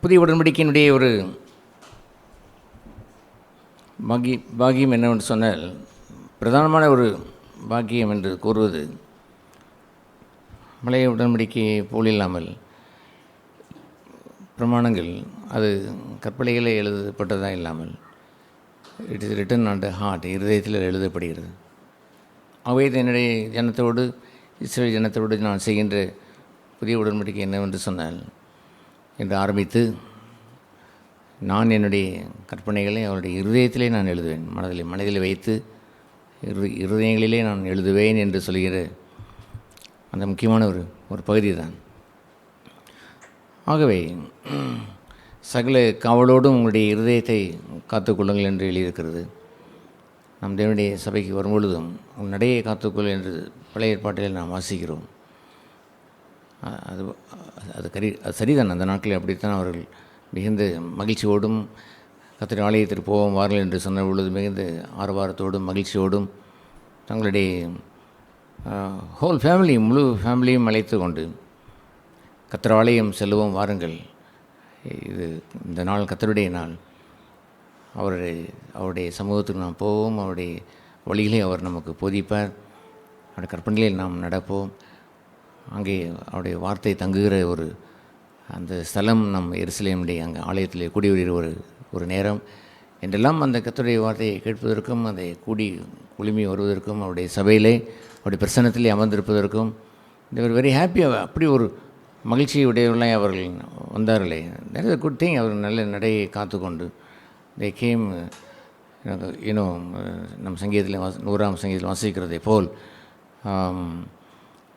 புதிய உடன்படிக்கையினுடைய ஒரு பாக்கியம் என்னவென்று சொன்னால், பிரதானமான ஒரு பாக்கியம் என்று கூறுவது, பழைய உடன்படிக்கையை போல் இல்லாமல் பிரமாணங்கள் அது கற்பனைகளே எழுதப்பட்டதாக இல்லாமல் it is written on the heart, இருதயத்தில் எழுதப்படுகிறது. அவை என்னுடைய ஜனத்தோடு, இஸ்ரேல் ஜனத்தோடு நான் செய்கின்ற புதிய உடன்படிக்கை என்னவென்று சொன்னால், என்று ஆரம்பித்து, நான் என்னுடைய கற்பனைகளை அவருடைய இருதயத்திலே நான் எழுதுவேன், மனதில் வைத்து இருதயங்களிலே நான் எழுதுவேன் என்று சொல்கிற அந்த முக்கியமான ஒரு பகுதி தான். ஆகவே சகல காவலோடும் உங்களுடைய இருதயத்தை காத்துக்கொள்ளுங்கள் என்று எழுதியிருக்கிறது. நம் தேவனுடைய சபைக்கு வரும்பொழுதும் உன் நடையை காத்துக்கொள் என்று பழைய ஏற்பாட்டில் நாம் வாசிக்கிறோம். அது சரிதான். அந்த நாட்களில் அப்படித்தான் அவர்கள் மிகுந்த மகிழ்ச்சியோடும் கர்த்தருடைய ஆலயத்திற்கு போவோம் வார்கள் என்று சொன்ன பொழுது மிகுந்த ஆரவாரத்தோடும் மகிழ்ச்சியோடும் தங்களுடைய ஹோல் ஃபேமிலி, முழு ஃபேமிலியும் அழைத்து கொண்டு கர்த்தர் ஆலயம் செல்லுவோம் வாருங்கள், இது இந்த நாள் கர்த்தருடைய நாள், அவருடைய சமூகத்துக்கு நாம் போவோம், அவருடைய வழிகளை அவர் நமக்கு போதிப்பார், அவருடைய கற்பனைகளில் நாம் நடப்போம், அங்கே அவருடைய வார்த்தை தங்குகிற அந்த ஸ்தலம் நம் எருசலேமுடைய அங்கே ஆலயத்திலே கூடி வருகிற ஒரு நேரம் என்றெல்லாம் அந்த கர்த்தருடைய வார்த்தையை கேட்பதற்கும், அதை குழுமி வருவதற்கும், அவருடைய சபையிலே அவருடைய பிரசன்னத்திலே அமர்ந்திருப்பதற்கும் தேவர் வெரி ஹாப்பியாக, அப்படி ஒரு மகிழ்ச்சியுடையவர்களாக அவர்கள் வந்தார்களே. நிறைய குட் திங். அவர்கள் நல்ல நடையை காத்து கொண்டு தே கேம், நம் சங்கீதத்தில் 100ஆம் சங்கீதத்தில் வாசிக்கிறதை போல்,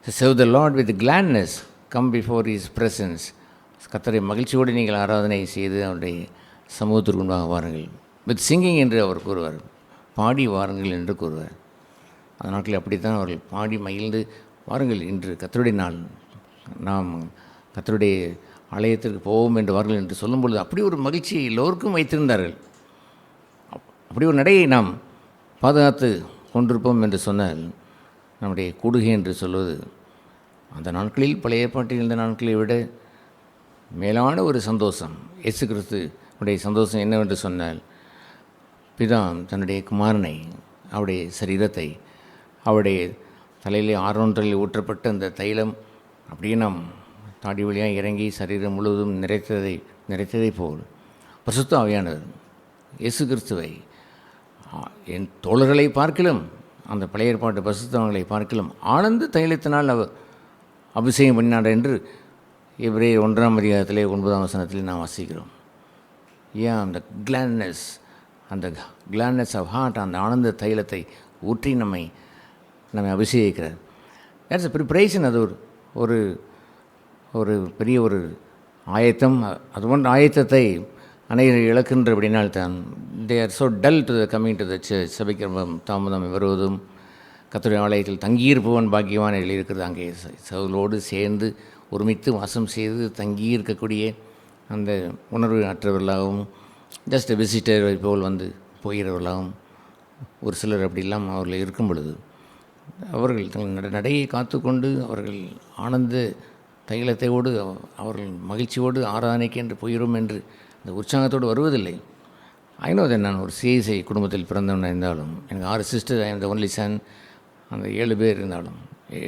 serve the Lord with gladness, come before His presence. கர்த்தரை மகிழ்ச்சியோடு நீங்கள் ஆராதனை செய்து அவருடைய சமூகத்திற்கு முன்பாக வாருங்கள். வித் சிங்கிங் என்று அவர் கூறுவார், பாடி வாருங்கள் என்று கூறுவார். அந்த நாட்களில் அப்படித்தான் அவர்கள் பாடி மகிழ்ந்து வாருங்கள், இன்று கர்த்தருடைய நாள், நாம் கர்த்தருடைய ஆலயத்திற்கு போவோம் என்று வாருங்கள் என்று சொல்லும் பொழுது அப்படி ஒரு மகிழ்ச்சி எல்லோருக்கும் வைத்திருந்தார்கள். அப்படி ஒரு நடையை நாம் பாதுகாத்து கொண்டிருப்போம் என்று சொன்னால், நம்முடைய கூடுகை என்று சொல்வது அந்த நாட்களில் பழைய ஏற்பாட்டில் இருந்த நாட்களை விட மேலான ஒரு சந்தோஷம். இயேசு கிறிஸ்துவுடைய சந்தோஷம் என்னவென்று சொன்னால், பிதா தன்னுடைய குமாரனை, அவருடைய சரீரத்தை, அவருடைய தலையிலே ஆரோன்றில் ஊற்றப்பட்ட அந்த தைலம் அப்படியே நாம் தாடி வழியாக இறங்கி சரீரம் முழுவதும் நிறைத்ததை போல் பரிசுத்த ஆவியானவர் இயேசு கிறிஸ்துவை என் தோழர்களை பார்க்கிலும், அந்த பழைய ஏற்பாட்டு பரிசுத்தவான்களை பார்க்கிலும் ஆனந்த தைலத்தினால் அவர் அபிஷேகம் பண்ணினார் என்று எபிரேயர் 1ஆம் அதிகாரத்திலே 9ஆம் வசனத்திலே நாம் வாசிக்கிறோம். ஏன் அந்த கிளாட்னஸ் ஆஃப் ஹார்ட், அந்த ஆனந்த தைலத்தை ஊற்றி நம்மை அபிஷேகிக்கிறார். That's a preparation. அது ஒரு பெரிய ஒரு ஆயத்தம். அது போன்ற ஆயத்தத்தை அனைவரும் இழக்கின்றபடினால் தான் they are so dull to the coming to the church. சபைக்கு தாமதம் வருவதும், கர்த்தருடைய ஆலயத்தில் தங்கியிருப்பவன் பாக்கியவான் எழுதியிருக்கிறது. அங்கே சவுலோடு சேர்ந்து ஒருமித்து வாசம் செய்து தங்கியிருக்கக்கூடிய அந்த உணர்வு அற்றவர்களாகவும், ஜஸ்ட் விசிட்டர் போல் வந்து போகிறவர்களாகவும் ஒரு சிலர் அப்படிலாம் அவர்கள் இருக்கும் பொழுது, அவர்கள் தங்கள் நடையை காத்து கொண்டு அவர்கள் ஆனந்த தைலத்தையோடு அவர்கள் மகிழ்ச்சியோடு ஆராதனைக்கு என்று போகிறோம் என்று அந்த உற்சாகத்தோடு வருவதில்லை. ஐநோதை நான் ஒரு சிஐசி குடும்பத்தில் பிறந்தவன் இருந்தாலும், எனக்கு 6 sister, I am the only Sun. அந்த 7 பேர் இருந்தாலும்,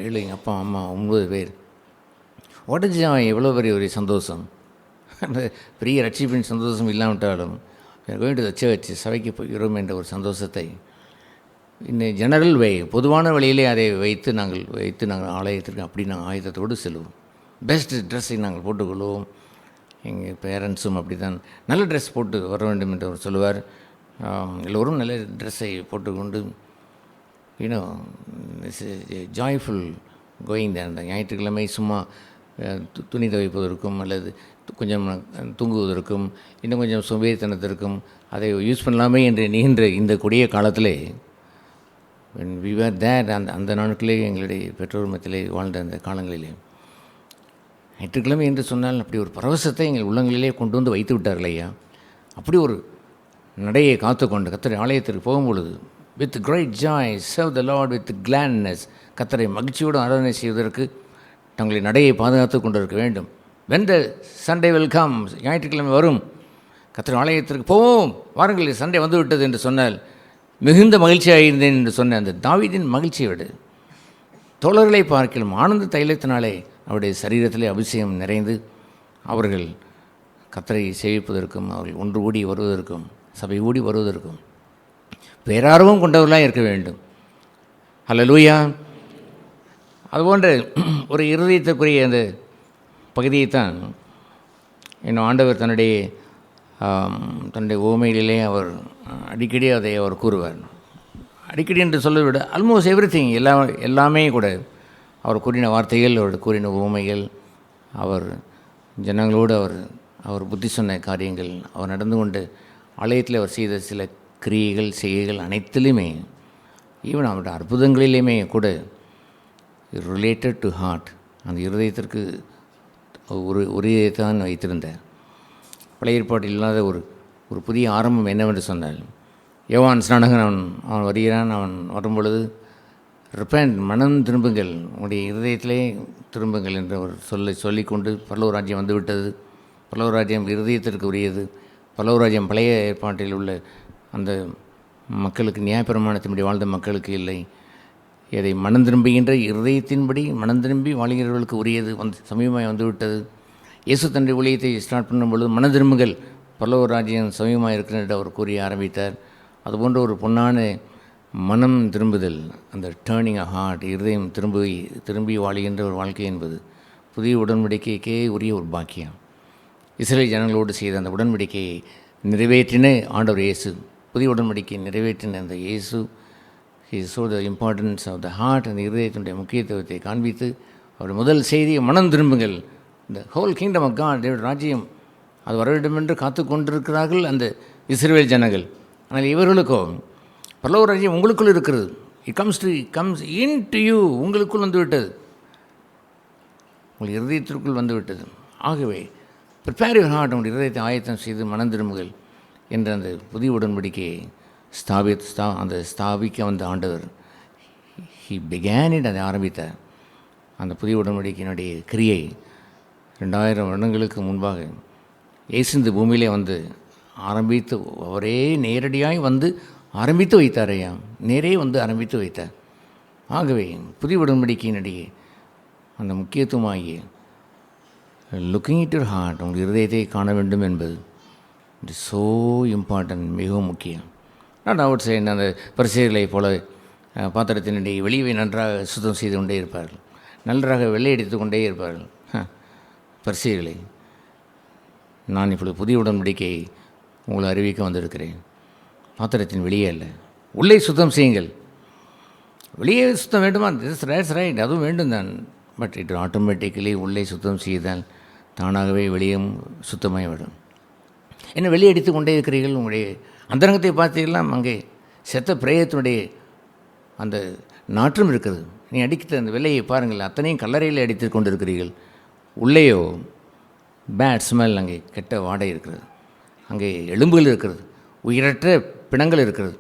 7 எங்கள் அப்பா அம்மா 9 பேர். உடஞ்சி எவ்வளோ பெரிய ஒரு சந்தோஷம். அந்த பெரிய ரட்சிப்பின் சந்தோஷம் இல்லாவிட்டாலும் கோயிங் டு த சர்ச், சபைக்கு போகிறோம் என்ற ஒரு சந்தோஷத்தை இந்த ஜெனரல் வே, பொதுவான வழியிலே அதை நாங்கள் ஆலயத்திற்கு அப்படி நாங்கள் ஆயுதத்தோடு செல்வோம். பெஸ்ட் ட்ரெஸ்ஸை நாங்கள் போட்டுக்கொள்வோம். எங்கள் பேரண்ட்ஸும் அப்படி தான் நல்ல ட்ரெஸ் போட்டு வர வேண்டும் என்று அவர் சொல்லுவார். எல்லோரும் நல்ல ட்ரெஸ்ஸை போட்டுக்கொண்டு யூனோ ஜாய்ஃபுல் கோயிங் தான். அந்த ஞாயிற்றுக்கிழமை சும்மா துணி துவைப்பதற்கும் அல்லது கொஞ்சம் தூங்குவதற்கும் இன்னும் கொஞ்சம் சோம்பேறித்தனத்திற்கும் அதை யூஸ் பண்ணலாமே என்று நீண்ட இந்த கொடிய காலத்திலே வி வேர் தேட் அந்த நாட்களே எங்களுடைய பெற்றோர் மத்தியிலே வாழ்ந்த அந்த காலங்களிலே ஞாயிற்றுக்கிழமை என்று சொன்னால் அப்படி ஒரு பரவசத்தை எங்கள் உள்ளங்களிலே கொண்டு வந்து வைத்து விட்டார்கள் ஐயா. அப்படி ஒரு நடையை காத்துக்கொண்டு கர்த்தருடைய ஆலயத்திற்கு போகும்பொழுது with great joy serve the lord with gladness, கர்த்தரை மகிழ்ச்சியோடு ஆராதனை செய்வதற்கு தங்களை நடையை பாதுகாத்து கொண்டிருக்க வேண்டும். when the Sunday will come, ஞாயிற்றுக்கிழமை வரும், கர்த்தர் ஆலயத்திற்கு போவோம், வாருங்கள் சண்டே வந்து விட்டது என்று சொன்னால் மிகுந்த மகிழ்ச்சியாக இருந்தேன் என்று சொன்ன அந்த தாவீதின் மகிழ்ச்சியை விட தோழர்களை பார்க்கலாம் ஆனந்த தைலத்தினாலே அவருடைய சரீரத்திலே அபிஷேகம் நிறைந்து அவர்கள் கர்த்தரை சேவிப்பதற்கும் அவர்கள் ஒன்று கூடி வருவதற்கும் சபை கூடி வருவதற்கும் பேரார்வம் கொண்டவர்களாக இருக்க வேண்டும். ஹல்லேலூயா. அதுபோன்ற ஒரு இருதயத்திற்குரிய அந்த பகுதியைத்தான் இன்னும் ஆண்டவர் தன்னுடைய ஓமையிலே அவர் அடிக்கடி அதை அவர் கூறுவார். அடிக்கடி என்று சொல்ல விட ஆல்மோஸ்ட் எவ்ரிதிங் எல்லாமே கூட அவர் கூறின வார்த்தைகள், அவர் கூறின ஓமைகள், அவர் ஜனங்களோடு அவர் புத்தி சொன்ன காரியங்கள், அவர் நடந்து கொண்டு ஆலயத்தில் அவர் செய்த சில கிரியைகள் செய்கைகள் அனைத்திலுமே ஈவன் அவருடைய அற்புதங்களிலுமே கூட ரிலேட்டட் டு ஹார்ட், அந்த இருதயத்திற்கு ஒரு தான் வைத்திருந்தார். பழைய ஏற்பாட்டில் இல்லாத ஒரு புதிய ஆரம்பம் என்னவென்று சொன்னால் யோவான் ஸ்நானகன் அவன் வருகிறான். அவன் வரும்பொழுது ரிப்பெண்ட், மனம் திரும்புங்கள், உங்களுடைய இருதயத்திலே திரும்புங்கள் என்று அவர் சொல்லிக்கொண்டு பரலோக ராஜ்யம் வந்துவிட்டது, பரலோக ராஜ்யம் இருதயத்திற்கு உரியது, பரலோக ராஜ்யம் பழைய ஏற்பாட்டில் உள்ள அந்த மக்களுக்கு நியாயப்பிரமாணத்தின்படி வாழ்ந்த மக்களுக்கு இல்லை, இதை மனம் திரும்புகின்ற இருதயத்தின்படி மனம் திரும்பி வாழ்கிறவர்களுக்கு உரியது சமீபமாக வந்துவிட்டது. இயேசு தன்னுடைய ஊழியத்தை ஸ்டார்ட் பண்ணும்பொழுது மனம் திரும்புங்கள், பரலோக ராஜ்யம் சமீபமாக இருக்கிறது என்று அவர் கூறி ஆரம்பித்தார். அதுபோன்ற ஒரு பொன்னான மனம் திரும்புதல், அந்த டேர்னிங் அ ஹார்ட், இருதயம் திரும்பி வாழுகின்ற ஒரு வாழ்க்கை என்பது புதிய உடன்படிக்கைக்கே உரிய ஒரு பாக்கியம். இஸ்ரேல் ஜனங்களோடு செய்த அந்த உடன்படிக்கையை நிறைவேற்றின ஆண்டவர் இயேசு, புதிய உடன்படிக்கையை நிறைவேற்றின அந்த இயேசு he showed the importance of the heart, அந்த இருதயத்தினுடைய முக்கியத்துவத்தை காண்பித்து அவர் முதல் செய்தியை மனம் திரும்புங்கள், இந்த ஹோல் கிங்டம் ஆஃப் காட், தேவ ராஜ்யம் அது வர வேண்டும் என்று காத்து கொண்டிருக்கிறார்கள் அந்த இஸ்ரவேல் ஜனங்கள். ஆனால் இவர்களுக்கோ பரலோக ராஜ்யம் உங்களுக்குள் இருக்கிறது, it comes in to you, உங்களுக்குள் வந்துவிட்டது, உங்கள் இருதயத்திற்குள் வந்துவிட்டது. ஆகவே ப்ரிப்பேர் யுவர் ஹார்ட், உங்கள் இருதயத்தை ஆயத்தம் செய்து மனம் திரும்புங்கள் என்ற அந்த புதிய உடன்படிக்கையை ஸ்தாபிக்க வந்த ஆண்டவர் ஹி பிகேன் இட், அதை ஆரம்பித்தார். அந்த புதிய உடன்படிக்கையினுடைய கிரியை 2000 வருடங்களுக்கு முன்பாக இயேசு இந்த பூமியிலே வந்து ஆரம்பித்து, அவரே நேரடியாய் வந்து ஆரம்பித்து வைத்தார் ஐயா, நேரே வந்து ஆரம்பித்து வைத்தார். ஆகவே புதிய உடன்படிக்கையினுடைய அந்த முக்கியத்துவமாகிய லுக்கிங் இட் யுவர் ஹார்ட், உங்கள் இருதயத்தை காண வேண்டும் என்பது இட் இஸ் ஸோ இம்பார்ட்டன்ட், மிகவும் முக்கியம். நான் அவுட் சைட் அந்த பரிசேயர்களை போல பாத்திரத்தினுடைய வெளியை நன்றாக சுத்தம் செய்து கொண்டே இருப்பார்கள், நன்றாக வெள்ளையடித்து கொண்டே இருப்பார்கள். பரிசேயர்களை, நான் இப்பொழுது புதிய உடன்படிக்கையை உங்களை அறிவிக்க வந்திருக்கிறேன். பாத்திரத்தின் வெளியே அல்ல, உள்ளே சுத்தம் செய்யுங்கள். வெளியே சுத்தம் வேண்டுமா? தட்ஸ் ரைட், அதுவும் வேண்டும் தான். பட் இட் ஆட்டோமேட்டிக்கலி உள்ளே சுத்தம் செய்தால் தானாகவே வெளியும் சுத்தமாகி விடும். என்ன வெளியே அடித்து கொண்டே இருக்கிறீர்கள்? உங்களுடைய அந்தரங்கத்தை பார்த்தீங்கன்னா அங்கே செத்த பிரேயத்தினுடைய அந்த நாற்றம் இருக்கிறது. நீ அடிக்கிற அந்த வெள்ளையை பாருங்கள், அத்தனையும் கல்லறையில் அடித்து கொண்டு இருக்கிறீர்கள். உள்ளேயோ பேட் ஸ்மெல், அங்கே கெட்ட வாடை இருக்கிறது, அங்கே எலும்புகள் இருக்கிறது, உயிரற்ற பிணங்கள் இருக்கிறது.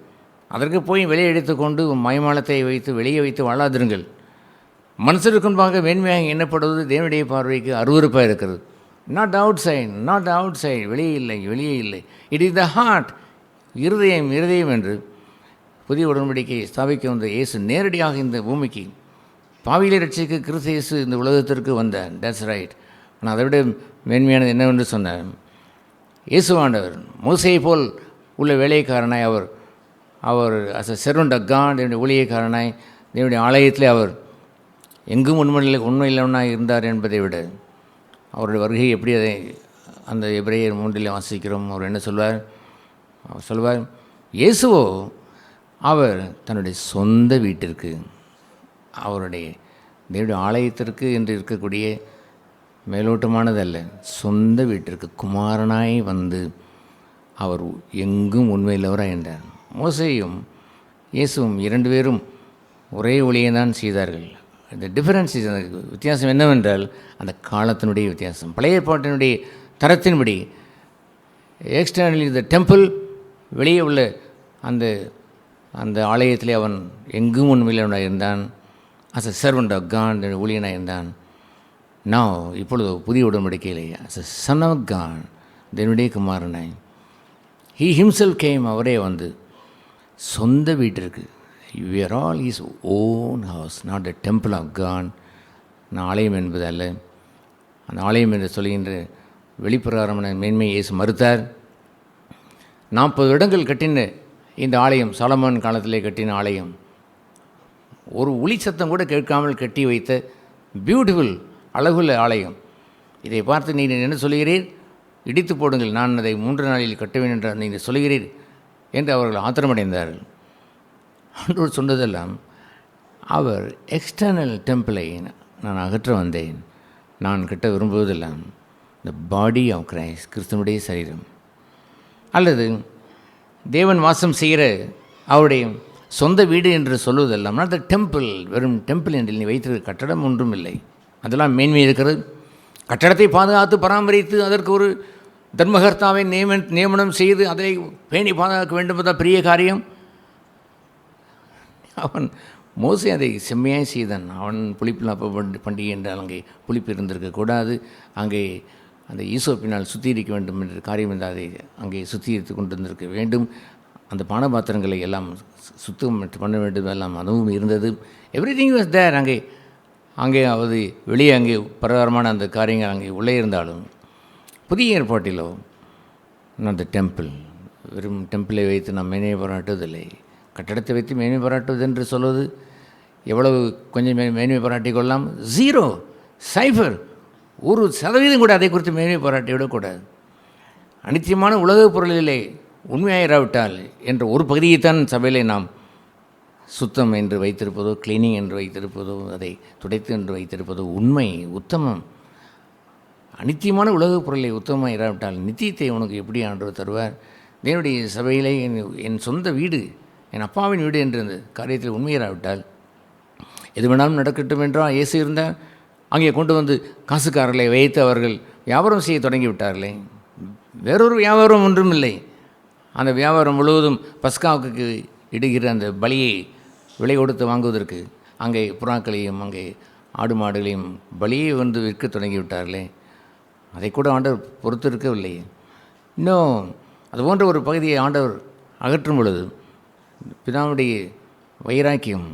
அதற்கு போய் வெளியே அடித்து கொண்டு மயமாலத்தை வைத்து வெளியே வைத்து வாழாதிருங்கள். மனுஷருக்கு முன்பாக மேன்மையாக எண்ணப்படுவது தேவனுடைய பார்வைக்கு அருவருப்பாக இருக்கிறது. நாட் அவுட் சைட், வெளியே இல்லை. இட் இஸ் த ஹார்ட், இருதயம் என்று புதிய உடன்படிக்கையை ஸ்தாபிக்க வந்த இயேசு நேரடியாக இந்த பூமிக்கு பாவிகளை ரட்சிக்க கிறிஸ்து இயேசு இந்த உலகத்திற்கு வந்தார். That's right. ஆனால் அதை விட மேன்மையானது என்னவென்று சொன்னார், இயேசுவாண்டவர் மோசேயை போல் உள்ள வேலைக்காரனாய் அவர் அவர் as a servant of God, என்னுடைய ஊழியக்காரனாய் என்னுடைய ஆலயத்திலே அவர் எங்கும் உண்மையில்லவனாக இருந்தார் என்பதை விட அவருடைய வருகை எப்படி அதை அந்த எபிரேயர் 3 வாசிக்கிறோம். அவர் என்ன சொல்வார்? அவர் சொல்வார், இயேசுவோ அவர் தன்னுடைய சொந்த வீட்டிற்கு, அவருடைய தேவனுடைய ஆலயத்திற்கு என்று இருக்கக்கூடிய மேலோட்டமானதல்ல, சொந்த வீட்டிற்கு குமாரனாய் வந்து அவர் எங்கும் உண்மையில்லவராக என்றார். மோசேயும் இயேசுவும் 2 பேரும் ஒரே ஒளியை தான் செய்தார்கள். இந்த டிஃபரன்ஸ் வித்தியாசம் என்னவென்றால் அந்த காலத்தினுடைய வித்தியாசம். பழைய ஏற்பாட்டினுடைய தரத்தின்படி எக்ஸ்டர்னலி த டெம்பிள், வெளியே உள்ள அந்த அந்த ஆலயத்திலே அவன் எங்கும் உண்மையிலவனாக இருந்தான். As a servant of God, ஊழியனாக இருந்தான். நான் இப்பொழுது புதிய உடன்படிக்கையிலே as a son of God, என்னுடைய குமாரனாய் ஹீ ஹிம்செல்ஃப் கேம், அவரே வந்து சொந்த வீட்டிற்கு. We are all his own house, not the temple of God. நான் ஆலயம் என்பது அல்ல. அந்த ஆலயம் என்று சொல்கின்ற வெளிப்பிரகாரமான மேன்மையை இயேசு மறுத்தார். 40 இடங்கள் கட்டின இந்த ஆலயம், சாலமோன் காலத்திலே கட்டின ஆலயம், ஒரு ஒளி சத்தம் கூட கேட்காமல் கட்டி வைத்த பியூட்டிஃபுல் அழகுள்ள ஆலயம். இதை பார்த்து நீங்கள் என்ன சொல்கிறீர்? இடித்து போடுங்கள், நான் அதை 3 நாளில் கட்டுவேன் என்று நீங்கள் சொல்கிறீர் என்று அவர்கள் ஆத்திரமடைந்தார்கள். ஆண்டவர் சொன்னதெல்லாம், அவர் எக்ஸ்டர்னல் டெம்பிளை நான் அகற்ற வந்தேன், நான் கட்ட விரும்புவதெல்லாம் த பாடி ஆஃப் கிரைஸ்ட், கிறிஸ்துவனுடைய சரீரம், அல்லது தேவன் வாசம் செய்கிற அவருடைய சொந்த வீடு என்று சொல்வதெல்லாம் நாட் த டெம்பிள். வெறும் டெம்பிள் என்று நீ வைத்திருக்க கட்டடம் ஒன்றும் இல்லை, அதெல்லாம் மேன்மை இருக்கிறது. கட்டடத்தை பாதுகாத்து பராமரித்து அதற்கு ஒரு தர்மகர்த்தாவை நியமனம் செய்து அதை பேணி பாதுகாக்க வேண்டும் என்பதுதான் பெரிய காரியம். அவன் மோசே அதை செம்மையாக செய்தான். அவன் புளிப்பில் அப்போ பண்டிகை என்றால் அங்கே புளிப்பு இருந்திருக்கக்கூடாது, அங்கே அந்த ஈசோப்பினால் சுத்திகரிக்க வேண்டும் என்ற காரியம் என்று அதை அங்கே சுத்திகரித்து கொண்டு வந்திருக்க வேண்டும். அந்த பானபாத்திரங்களை எல்லாம் சுத்தம் பண்ண வேண்டும், எல்லாம் அதுவும் இருந்தது. Everything was there. அங்கே அது வெளியே அங்கே பிரகாரமான அந்த காரியங்கள் அங்கே உள்ளே இருந்தாலும், புதிய ஏற்பாட்டிலோ அந்த டெம்பிள், வெறும் டெம்பிளை வைத்து நாம் மேன்மை பாராட்டுவதில்லை. கட்டடத்தை வைத்து மேன்மை பாராட்டுவது என்று சொல்வது எவ்வளவு கொஞ்சம் மேன்மை பாராட்டி கொள்ளலாம்? 0, 0, 1% கூட அதை குறித்து மேன்மை பாராட்டி விடக்கூடாது. அனித்தியமான உலகப் பொருளிலே உண்மையாயிராவிட்டால் என்ற ஒரு பகுதியைத்தான் சபையிலே நாம் சுத்தம் என்று வைத்திருப்பதோ, கிளீனிங் என்று வைத்திருப்பதோ, அதை துடைத்து என்று வைத்திருப்பதோ உண்மை, உத்தமம். அனித்தியமான உலகப் பொருளை உத்தமமாக இராவிட்டால் நித்தியத்தை உனக்கு எப்படி ஆண்டவர் தருவார்? தேவனுடைய சபையிலே என் சொந்த வீடு, என் அப்பாவின் வீடு என்ற அந்த காரியத்தில் உண்மையிராவிட்டால் எது வேணாலும் நடக்கட்டும் என்றால் இயேசு இருந்தால் அங்கே கொண்டு வந்து காசுக்காரர்களை வைத்து அவர்கள் வியாபாரம் செய்ய தொடங்கி விட்டார்களே. வேறொரு வியாபாரம் ஒன்றும் இல்லை. அந்த வியாபாரம் முழுவதும் பஸ்காவுக்கு இடுகிற அந்த பலியை விலை கொடுத்து வாங்குவதற்கு அங்கே புறாக்களையும் அங்கே ஆடு மாடுகளையும் பலியை வந்து விற்க தொடங்கி விட்டார்களே. அதை கூட ஆண்டவர் பொறுத்திருக்கவில்லை. இன்னும் அது போன்ற ஒரு பகுதியை ஆண்டவர் அகற்றும் பொழுது பிதாவுடைய வைராக்கியம்,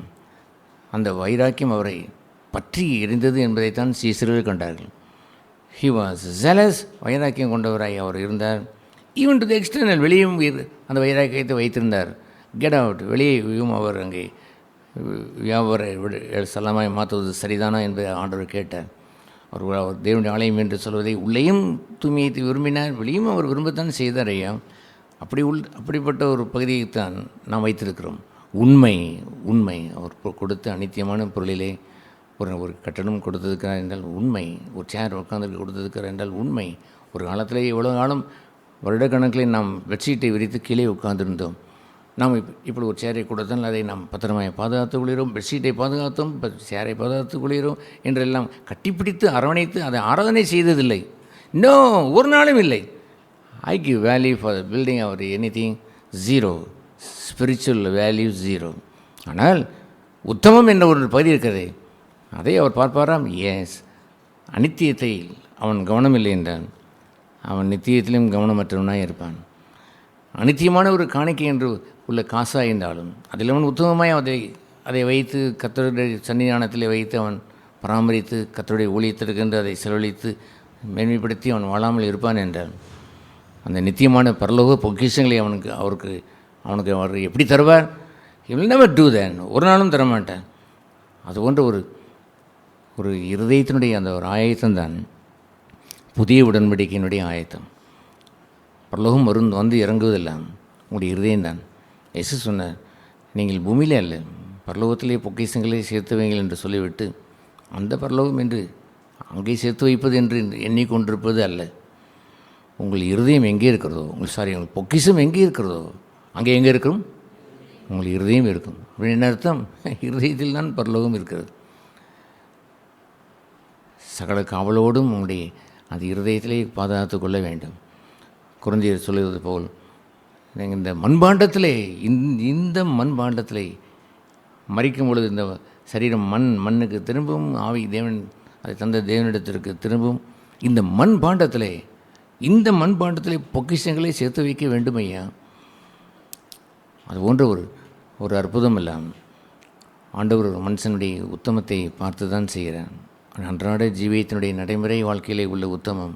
அந்த வைராக்கியம் அவரை பற்றி எரிந்தது என்பதைத்தான் சீசர்கள் கண்டார்கள். ஹி வாஸ் ஜெலஸ், வைராக்கியம் கொண்டவராய் அவர் இருந்தார். ஈவன் டு தி எக்ஸ்டர்னல், வெளியும் அந்த வைராக்கியத்தை வைத்திருந்தார். கெட் அவுட், வெளியேயும் அவர் அங்கே வியாபார சலமாய் மாற்றுவது சரிதானா என்பதை ஆண்டவர் கேட்டார். அவர் தேவனுடைய ஆலயம் என்று சொல்வதை உள்ளேயும் தூய்மையை விரும்பினார், வெளியும் அவர் விரும்பத்தான் செய்தார். ஐயா, அப்படிப்பட்ட ஒரு பகுதியைத்தான் நாம் வைத்திருக்கிறோம். உண்மை அவர் கொடுத்த அனித்தியமான பொருளிலே ஒரு கட்டணம் கொடுத்ததுக்கிறார் என்றால் உண்மை, ஒரு சேர் உட்காந்துருக்கு கொடுத்ததுக்கிறார் என்றால் உண்மை. ஒரு காலத்திலே எவ்வளோ காலம் வருடக்கணக்கில் நாம் பெட்ஷீட்டை விரித்து கீழே உட்கார்ந்திருந்தோம். நாம் இப்படி ஒரு சேரை கொடுத்தால் அதை நாம் பத்திரமாய் பாதுகாத்துக் கொள்கிறோம், பெட்ஷீட்டை பாதுகாத்தோம், சேரை பாதுகாத்துக் கொள்கிறோம் என்றெல்லாம் கட்டிப்பிடித்து அரவணைத்து அதை ஆராதனை செய்ததில்லை. இன்னும் ஒரு நாளும் இல்லை. I give value for the building or anything 0, spiritual value 0. ஆனால் உத்தமம் என்ற ஒரு பகுதி இருக்கிறது, அதை அவர் பார்ப்பாராம். எஸ், அனித்தியத்தை அவன் கவனமில்லை என்றான், அவன் நித்தியத்திலும் கவனமற்றவனாக இருப்பான். அனித்தியமான ஒரு காணிக்கை என்று உள்ள காசாக இருந்தாலும் அதில் அவன் உத்தமமாய் அதை வைத்து கர்த்தருடைய சன்னிதானத்திலே வைத்து அவன் பராமரித்து கர்த்தருடைய ஊழியத்திற்கென்று அதை செலவழித்து மேன்மைப்படுத்தி அவன் வாழாமல் இருப்பான் என்றால் அந்த நித்தியமான பரலோக பொக்கிஷங்களை அவருக்கு அவனுக்கு அவர் எப்படி தருவார்? He will never do that. ஒரு நாளும் தரமாட்டேன். அது போன்ற ஒரு இருதயத்தினுடைய அந்த ஒரு ஆயத்தம்தான் புதிய உடன்படிக்கையினுடைய ஆயத்தம். பரலோகம் வந்து இறங்குவதில்லை, உங்களுடைய இருதயம்தான். இயேசு சொன்னார், நீங்கள் பூமியிலே அல்ல பரலோகத்திலே பொக்கிஷங்களை சேர்த்து வைங்கள் என்று சொல்லிவிட்டு, அந்த பரலோகம் என்று அங்கே சேர்த்து வைப்பது என்று எண்ணிக்கொண்டிருப்பது அல்ல. உங்கள் இருதயம் எங்கே இருக்கிறதோ, உங்கள் பொக்கிஷம் எங்கே இருக்கிறதோ அங்கே எங்கே இருக்கும்? உங்கள் இருதயம் இருக்கும். அப்படின்னு என்ன அர்த்தம்? இருதயத்தில் தான் பரலோகம் இருக்கிறது. சகல காவலோடும் உங்களுடைய அந்த இருதயத்திலே பாதுகாத்து கொள்ள வேண்டும். குழந்தையர் சொல்லுவது போல், நீங்கள் இந்த மண்பாண்டத்திலே இந்த மண்பாண்டத்திலே மறிக்கும் பொழுது இந்த சரீரம் மண்ணுக்கு திரும்பவும், ஆவி தேவன் அதை தந்த தேவனிடத்திற்கு திரும்பவும், இந்த மண்பாண்டத்திலே பொக்கிஷங்களை சேர்த்து வைக்க வேண்டும் ஐயா. அது போன்ற ஒரு அற்புதம் இல்லாமல் ஆண்டவர் ஒரு மனுஷனுடைய உத்தமத்தை பார்த்து தான் செய்கிறான். அன்றாட ஜீவியத்தினுடைய நடைமுறை வாழ்க்கையிலே உள்ள உத்தமம்.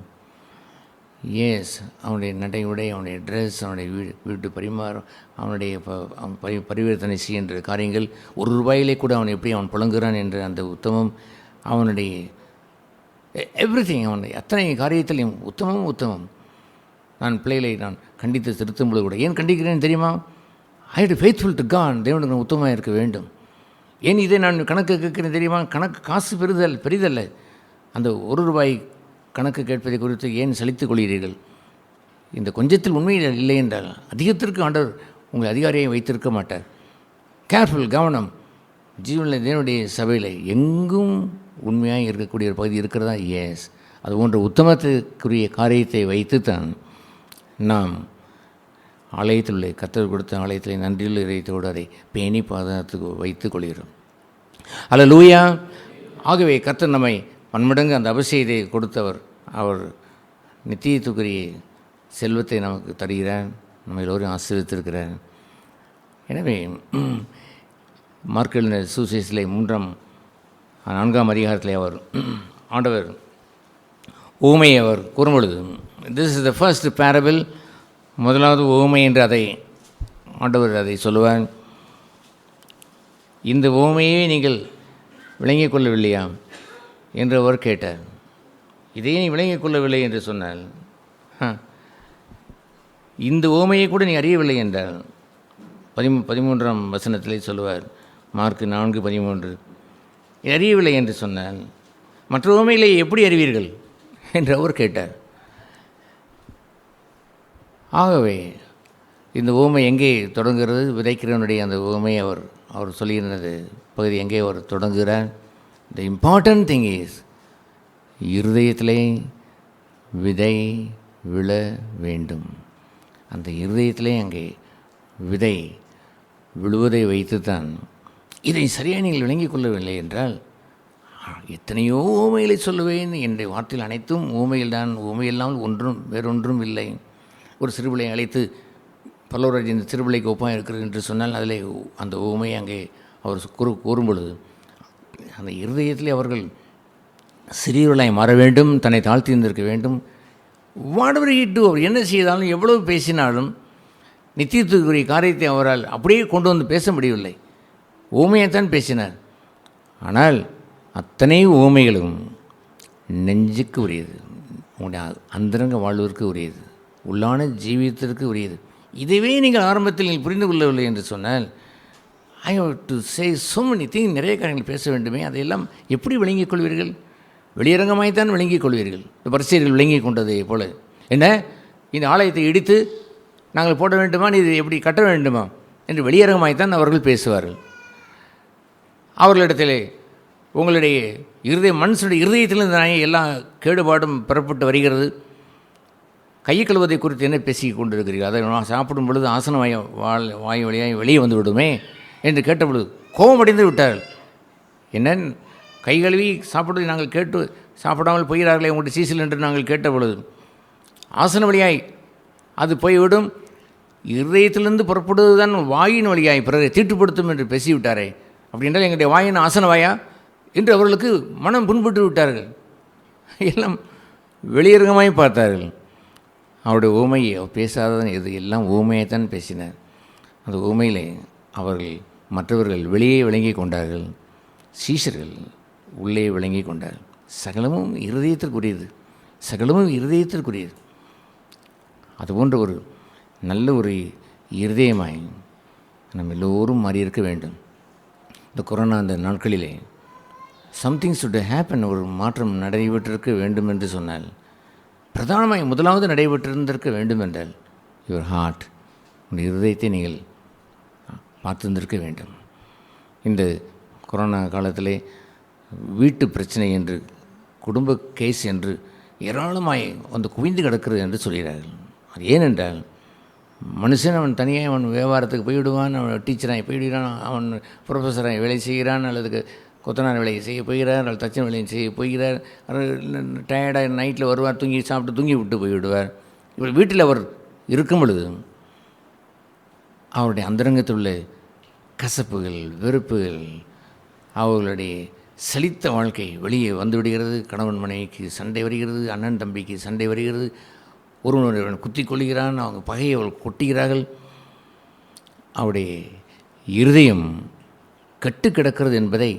அவனுடைய நடை உடை, அவனுடைய ட்ரெஸ், அவனுடைய வீட்டு பரிமாறம், அவனுடைய பரிவர்த்தனை செய்கின்ற காரியங்கள், ₹1 கூட அவன் புழங்குகிறான் என்ற அந்த உத்தமம், அவனுடைய எவ்ரிதிங், அவனுடைய அத்தனை காரியத்திலையும் உத்தமம். நான் பிள்ளைகளை நான் கண்டித்து திருத்தும் பொழுது கூட, ஏன் கண்டிக்கிறேன்னு தெரியுமா? ஐ ஹேட் ஃபெய்த்ஃபுல் டு காட், தேவனுக்கு நான் உத்தமமாக இருக்க வேண்டும். ஏன் இதை நான் கணக்கு கேட்கிறேன் தெரியுமா? காசு பெரிதல்ல. அந்த ₹1 கணக்கு கேட்பதை குறித்து ஏன் சலித்துக் கொள்கிறீர்கள்? இந்த கொஞ்சத்தில் உண்மையில் இல்லை என்றால் அதிகத்திற்கு ஆண்டவர் உங்கள் அதிகாரியை வைத்திருக்க மாட்டார். கேர்ஃபுல், கவனம். ஜீவனில் தேவனுடைய சபையில் எங்கும் உண்மையாக இருக்கக்கூடிய ஒரு பகுதி இருக்கிறதா? அது போன்ற உத்தமத்துக்குரிய காரியத்தை வைத்து தான் நாம் ஆலயத்தில் உள்ள கர்த்தர் கொடுத்த ஆலயத்தில் நன்றியுள்ள இதயத்தோடு அதை பேணி பாதுகாத்து வைத்துக் கொள்கிறோம். அல்லேலூயா. ஆகவே கர்த்தர் நம்மை பன்மடங்கு அந்த அபிஷேகத்தை கொடுத்தவர். அவர் நித்தியத்துக்குரிய செல்வத்தை நமக்கு தருகிறார், நம்ம எல்லோரும் ஆசீர்வதித்திருக்கிறார். எனவே மார்க் எழுதின சுவிசேஷத்திலே 4ஆம் அதிகாரத்தில் ஆண்டவர் ஊமையை அவர் கூறும்பொழுது, this is the first parable, முதலாவது ஊமை என்று ஆண்டவர் அதை சொல்லுவார். இந்த ஊமையை நீங்கள் விளங்கிக் கொள்ளவில்லையா என்று அவர் கேட்டார். இதையே நீ விளங்கிக் கொள்ளவில்லை என்று சொன்னால், இந்த ஊமையை கூட நீ அறியவில்லை என்றால் 13ஆம் வசனத்திலே சொல்லுவார், மார்க் 4:13, அறியவில்லை என்று சொன்னால் மற்ற ஊமைகளை எப்படி அறிவீர்கள் என்று அவர் கேட்டார். ஆகவே இந்த ஊமை எங்கே தொடங்குகிறது? விதைக்கிறவனுடைய அந்த ஊமை அவர் சொல்லியிருந்தது பகுதி எங்கே அவர் தொடங்குகிறார்? த இம்பார்ட்டன்ட் திங் இஸ், இருதயத்திலே விதை விழ வேண்டும். அந்த இருதயத்திலே அங்கே விதை விழுவதை வைத்துத்தான், இதை சரியாக நீங்கள் விளங்கிக் கொள்ளவில்லை என்றால் எத்தனையோ ஊமைகளை சொல்லுவேன், என்னுடைய வார்த்தையில் அனைத்தும் ஊமையில்தான், ஊமையில்லாமல் வேறொன்றும் இல்லை. ஒரு சிறுபிள்ளை அழைத்து பல்லவராஜ் இந்த சிறுபிள்ளைக்கு ஒப்பாக இருக்கிறது என்று சொன்னால் அதில் அந்த ஊமை அங்கே அவர் கூறும் பொழுது அந்த இருதயத்திலே அவர்கள் சிறியவர்களாய் மாற வேண்டும், தன்னை தாழ்த்தி இருந்திருக்க வேண்டும். வாடவர் ஈட்டு அவர் என்ன செய்தாலும் எவ்வளவு பேசினாலும் நித்தியத்துக்குரிய காரியத்தை அவரால் அப்படியே கொண்டு வந்து பேச முடியவில்லை. ஊமையைத்தான் பேசினார். ஆனால் அத்தனை ஊமைகளும் நெஞ்சுக்கு உரியது, உங்களுடைய அந்தரங்க வாழ்விற்கு உரியது, உள்ளான ஜீவியத்திற்கு உரியது. இதுவே நீங்கள் ஆரம்பத்தில் நீங்கள் புரிந்து கொள்ளவில்லை என்று சொன்னால், I have to say so many things, நிறைய காரியங்கள் பேச வேண்டுமே, அதையெல்லாம் எப்படி விளங்கிக் கொள்வீர்கள்? வெளியரங்கமாய்த்தான் விளங்கிக் கொள்வீர்கள். பரிசேயர்கள் விளங்கி கொண்டதை போல, என்ன இந்த ஆலயத்தை இடித்து நாங்கள் போட வேண்டுமா, இது எப்படி கட்ட வேண்டுமா என்று வெளியரங்கமாய்த்தான் அவர்கள் பேசுவார்கள். அவர்களிடத்திலே உங்களுடைய மனுஷனுடைய இருதயத்திலிருந்து நான் எல்லா கேடுபாடும் பெறப்பட்டு வருகிறது. கையை கழுவதை குறித்து என்ன பேசி கொண்டிருக்கிறீர்கள்? அதை சாப்பிடும் பொழுது ஆசன வாய் வழியாக வெளியே வந்து விடுமே என்று கேட்டபொழுது கோபமடைந்து விட்டார்கள். என்ன கை கழுவி சாப்பிடுவதை நாங்கள் கேட்டு சாப்பிடாமல் போகிறார்களே உங்களுடைய சீசில் என்று நாங்கள் கேட்ட பொழுது, ஆசன வழியாய் அது போய்விடும், இருதயத்திலிருந்து புறப்படுவது தான் வாயின் வழியாய் பிறரை தீட்டுப்படுத்தும் என்று பேசிவிட்டாரே, அப்படின்றால் எங்களுடைய வாயின் ஆசன வாயா என்று அவர்களுக்கு மனம் புண்பட்டு விட்டார்கள். எல்லாம் வெளியரங்கமாய் பார்த்தார்கள். அவருடைய ஊமையை பேசாததான், இது எல்லாம் ஊமையைத்தான் பேசினார். அந்த உவமையிலே அவர்கள் மற்றவர்கள் வெளியே விளங்கி கொண்டார்கள், சீஷர்கள் உள்ளே விளங்கி கொண்டார்கள். சகலமும் இருதயத்திற்குரியது, சகலமும் இருதயத்திற்குரியது. அதுபோன்ற ஒரு நல்ல ஒரு இருதயமாய் நம்ம எல்லோரும் மாறி இருக்க வேண்டும். இந்த கொரோனா அந்த நாட்களிலே சம்திங் சுட் ஹேப்பன், ஒரு மாற்றம் நடைபெற்றிருக்க வேண்டும் என்று சொன்னால், பிரதானமாய் முதலாவது நடைபெற்றிருந்திருக்க வேண்டும் என்றால் யுவர் ஹார்ட், உங்கள் இருதயத்தை நீங்கள் பார்த்திருந்திருக்க வேண்டும். இந்த கொரோனா காலத்திலே வீட்டு பிரச்சனை என்று, குடும்ப கேஸ் என்று ஏராளமாய் வந்து குவிந்து கிடக்கிறது என்று சொல்கிறார்கள். அது ஏனென்றால் மனுஷன் அவன் தனியாக அவன் வியாபாரத்துக்கு போய்விடுவான், அவன் டீச்சராக போய்விடுகிறான், அவன் ப்ரொஃபஸராக வேலை செய்கிறான், அல்லது கொத்தனார் வேலையை செய்ய போகிறார், அல்லது தச்சன் வேலையை செய்ய போகிறார், டயர்டாக நைட்டில் வருவார், தூங்கி சாப்பிட்டு தூங்கி விட்டு போய்விடுவார். இவர் வீட்டில் அவர் இருக்கும் பொழுது அவருடைய அந்தரங்கத்தில் உள்ள கசப்புகள், வெறுப்புகள், அவர்களுடைய சலித்த வாழ்க்கை வெளியே வந்துவிடுகிறது. கணவன் மனைவிக்கு சண்டை வருகிறது, அண்ணன் தம்பிக்கு சண்டை வருகிறது, ஒருவன் குத்தி கொள்கிறான், அவங்க பகையை அவள் கொட்டுகிறார்கள். அவருடைய இருதயம் கட்டு கிடக்கிறது என்பதை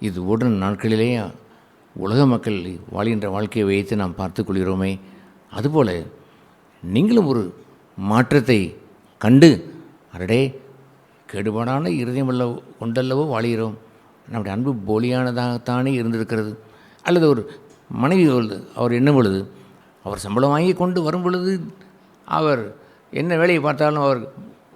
இது உடன் நாட்களிலே உலக மக்கள் வாழ்கின்ற வாழ்க்கையை வைத்து நாம் பார்த்து கொள்கிறோமே. அதுபோல் நீங்களும் ஒரு மாற்றத்தை கண்டு, அடடே கெடுபாடான இருதயம் கொண்டல்லவோ வாழ்கிறோம், நம்முடைய அன்பு போலியானதாகத்தானே இருந்திருக்கிறது. அல்லது ஒரு மனைவி அவர் எண்ணும் பொழுது, அவர் சம்பளம் வாங்கி கொண்டு வரும் பொழுது, அவர் என்ன வேலையை பார்த்தாலும் அவர்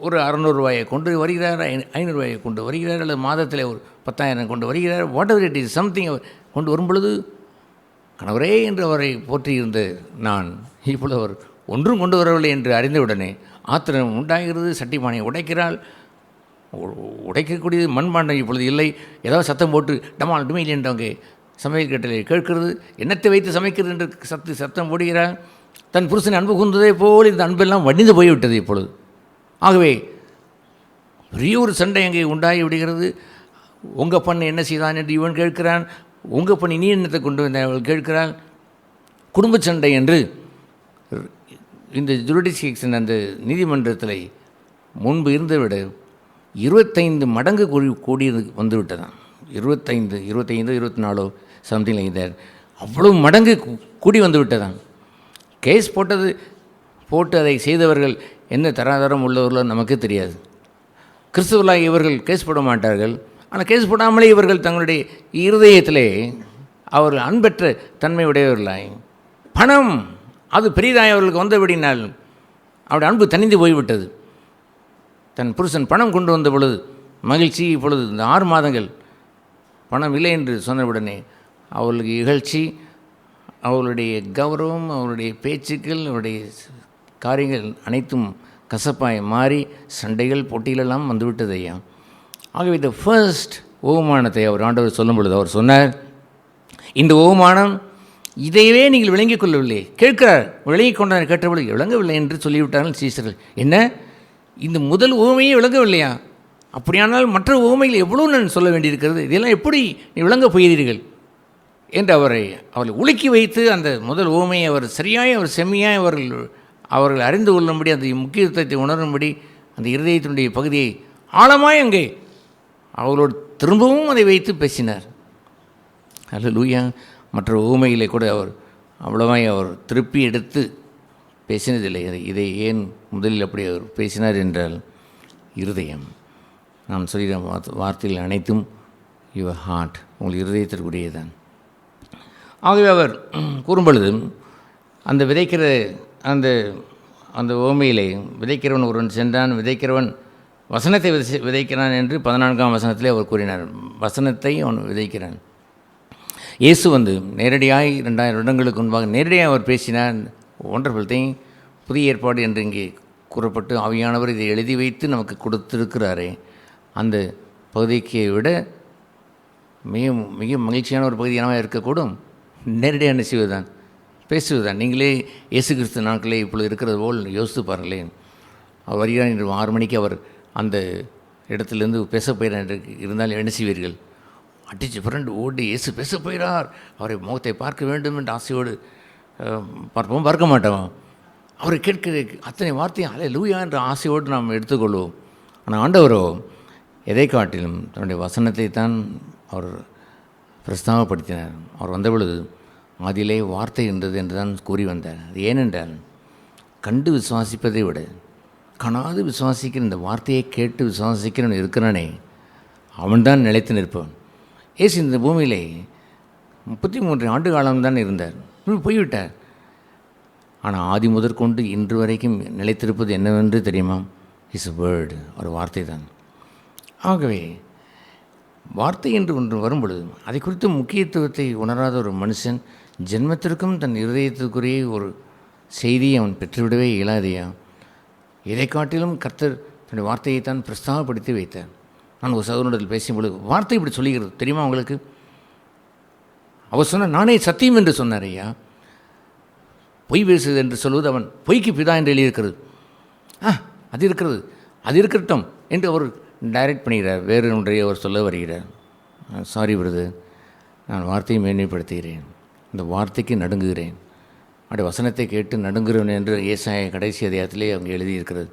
ஒரு 600 ரூபாயை கொண்டு வருகிறார், 500 ரூபாயை கொண்டு வருகிறார், அல்லது மாதத்தில் ஒரு 10,000 கொண்டு வருகிறார், whatever it is something அவர் கொண்டு வரும் பொழுது, கணவரே என்று அவரை போற்றியிருந்த நான் இப்பொழுது அவர் ஒன்றும் கொண்டு வரவில்லை என்று அறிந்தவுடனே ஆத்திரம் உண்டாகிறது. சட்டி பானையை உடைக்கிறாள், உடைக்கக்கூடியது மண்பாண்டம் இப்பொழுது இல்லை, ஏதாவது சத்தம் போட்டு டமால் டுமையில் என்று அவங்க சமையல் கட்டளை கேட்கிறது, எண்ணத்தை வைத்து சமைக்கிறது என்று சத்தம் போடுகிறாள். தன் புருஷனை அன்பு கூர்ந்ததே போல் இந்த அன்பெல்லாம் வடிந்து போய்விட்டது இப்பொழுது. ஆகவே பெரிய ஒரு சண்டை அங்கே உண்டாகி விடுகிறது. உங்கள் பண்ணை என்ன செய்தான் என்று இவன் கேட்கிறான், உங்கள் பண்ணி நீ என்னத்தை கொண்டு வந்த அவள் கேட்கிறாள். குடும்ப சண்டை என்று இந்த ஜுடிஷியேஷன் அந்த நீதிமன்றத்தில் முன்பு இருந்ததை விட 25 மடங்கு கூடி வந்துவிட்டதான். 25 24 சம்திங் லைக் தட், அவ்வளோ மடங்கு கூடி வந்து விட்டதான். கேஸ் போட்டு அதை செய்தவர்கள் என்ன தராதரம் உள்ளவர்களோ நமக்கு தெரியாது. கிறிஸ்துவர்களாக இவர்கள் கேஸ் போட மாட்டார்கள். ஆனால் கேஸ் போடாமலே இவர்கள் தங்களுடைய இருதயத்திலே அவர்கள் அன்பற்ற தன்மை உடையவர்களாய், பணம் அது பெரிதாய் அவர்களுக்கு வந்தபடினால் அவருடைய அன்பு தனிந்து போய்விட்டது. தன் புருஷன் பணம் கொண்டு வந்த பொழுது மகிழ்ச்சி, இப்பொழுது இந்த 6 மாதங்கள் பணம் இல்லை என்று சொன்னவுடனே அவர்களுக்கு இகழ்ச்சி, அவர்களுடைய கௌரவம், அவருடைய பேச்சுக்கள், அவருடைய காரியங்கள் அனைத்தும் கசப்பாய் மாறி சண்டைகள் போட்டிகளெல்லாம் வந்துவிட்டது ஐயா. ஆகவே இந்த ஃபர்ஸ்ட் ஓமானத்தை அவர் ஆண்டவர் சொல்லும் பொழுது அவர் சொன்னார், இந்த ஓமானம் இதையவே நீங்கள் விளங்கிக் கொள்ளவில்லை. கேட்கிறார், விளங்கிக் கொண்டார், கேட்டபொழுது விளங்கவில்லை என்று சொல்லிவிட்டார்கள் சீசர்கள். என்ன, இந்த முதல் ஓமையே விளங்கவில்லையா? அப்படியானால் மற்ற ஓமைகள் எவ்வளோ நான் சொல்ல வேண்டியிருக்கிறது, இதெல்லாம் எப்படி நீ விளங்கப் போகிறீர்கள் என்று அவரை உலுக்கி வைத்து அந்த முதல் ஓமையை அவர் சரியாய் அவர் செம்மையாய் அவர்கள் அறிந்து கொள்ளும்படி, அந்த முக்கியத்துவத்தை உணரும்படி அந்த இருதயத்தினுடைய பகுதியை ஆழமாய் அங்கே அவர்களோடு திரும்பவும் அதை வைத்து பேசினார். அல்லேலூயா. மற்ற ஊமைகளை கூட அவர் அவ்வளவாய் அவர் திருப்பி எடுத்து பேசினதில்லை. இதை ஏன் முதலில் அப்படி அவர் பேசினார் என்றால், இருதயம், நாம் சொல்கிற வார்த்தைகள் அனைத்தும் யுவர் ஹார்ட், உங்கள் இருதயத்திற்குரியதான். ஆகவே அவர் கூறும்பொழுது அந்த விதைக்கிற அந்த ஓமையிலே விதைக்கிறவன் ஒருவன் சென்றான், விதைக்கிறவன் வசனத்தை விதைக்கிறான் என்று 14ஆம் வசனத்திலே அவர் கூறினார். வசனத்தை அவன் விதைக்கிறான். இயேசு நேரடியாய் 2000 வருடங்களுக்கு முன்பாக நேரடியாக அவர் பேசினார். ஒண்டர்ஃபுல் திங், புதிய ஏற்பாடு என்று இங்கே கூறப்பட்டு ஆவியானவர் இதை எழுதி வைத்து நமக்கு கொடுத்திருக்கிறாரே, அந்த பகுதிக்கு விட மிக மிக மகிழ்ச்சியான ஒரு பகுதி என்னவாக இருக்கக்கூடும், நேரடியாக செய்வதுதான், பேசுவதுதான். நீங்களே இயேசு கிறிஸ்து நாட்களே இப்பொழுது இருக்கிறது போல் யோசித்து பாருங்களேன். அவர் வருகிறார் என்று 6 மணிக்கு அவர் அந்த இடத்துலேருந்து பேச போகிறார் என்று இருந்தால் என்ன செய்வீர்கள்? அடிச்சு ஃப்ரெண்டு ஓடி இயேசு பேச போகிறார், அவரை முகத்தை பார்க்க வேண்டும் என்று ஆசையோடு பார்ப்போம், பார்க்க மாட்டோம். அவரை கேட்கிற அத்தனை வார்த்தையும் அல்லேலூயா என்ற ஆசையோடு நாம் எடுத்துக்கொள்வோம். ஆனால் ஆண்டவரோ எதை காட்டிலும் தன்னுடைய வசனத்தை தான் அவர் பிரஸ்தாபப்படுத்தினார். அவர் வந்த பொழுது அதிலே வார்த்தை இருந்தது என்று தான் கூறி வந்தார். அது ஏனென்றால் கண்டு விசுவாசிப்பதை விட காணாது விசுவாசிக்கிற இந்த வார்த்தையை கேட்டு விசுவாசிக்கிறவன் இருக்கிறானே அவன்தான் நிலைத்து நிற்பவன். ஏசு இந்த பூமியிலே 33 ஆண்டு காலம்தான் இருந்தார், போய்விட்டார். ஆனால் ஆதி முதற்கொண்டு இன்று வரைக்கும் நிலைத்திருப்பது என்னவென்று தெரியுமா? இஸ் வேர்டு, ஒரு வார்த்தை தான். ஆகவே வார்த்தை என்று ஒன்று வரும்பொழுது அதை குறித்த முக்கியத்துவத்தை உணராத ஒரு மனுஷன் ஜென்மத்திற்கும் தன் இருதயத்துக்குரிய ஒரு செய்தியை அவன் பெற்றுவிடவே இயலாதையா. இதை காட்டிலும் கர்த்தர் தன்னுடைய வார்த்தையைத்தான் பிரஸ்தாபப்படுத்தி வைத்தார். நான் ஒரு சகோதரனிடத்தில் பேசும்பொழுது வார்த்தை இப்படி சொல்லுகிறது தெரியுமா உங்களுக்கு? அவர் சொன்ன நானே சத்தியம் என்று சொன்னார். ஐயா, பொய் பேசுவது என்று சொல்வது அவன் பொய்க்கு பிதா என்று எழுதியிருக்கிறது. அது இருக்கிறது, அது இருக்கட்டும் என்று அவர் டைரக்ட் பண்ணுகிறார். வேறு ஒன்றை அவர் சொல்ல வருகிறார். சாரி பிரதர், நான் வார்த்தையை மேன்மைப்படுத்துகிறேன், இந்த வார்த்தைக்கு நடுங்குகிறேன். அப்படி வசனத்தை கேட்டு நடுங்குகிறேன் என்று ஏசாயா கடைசி அதிகாரத்திலே அவங்க எழுதியிருக்கிறது.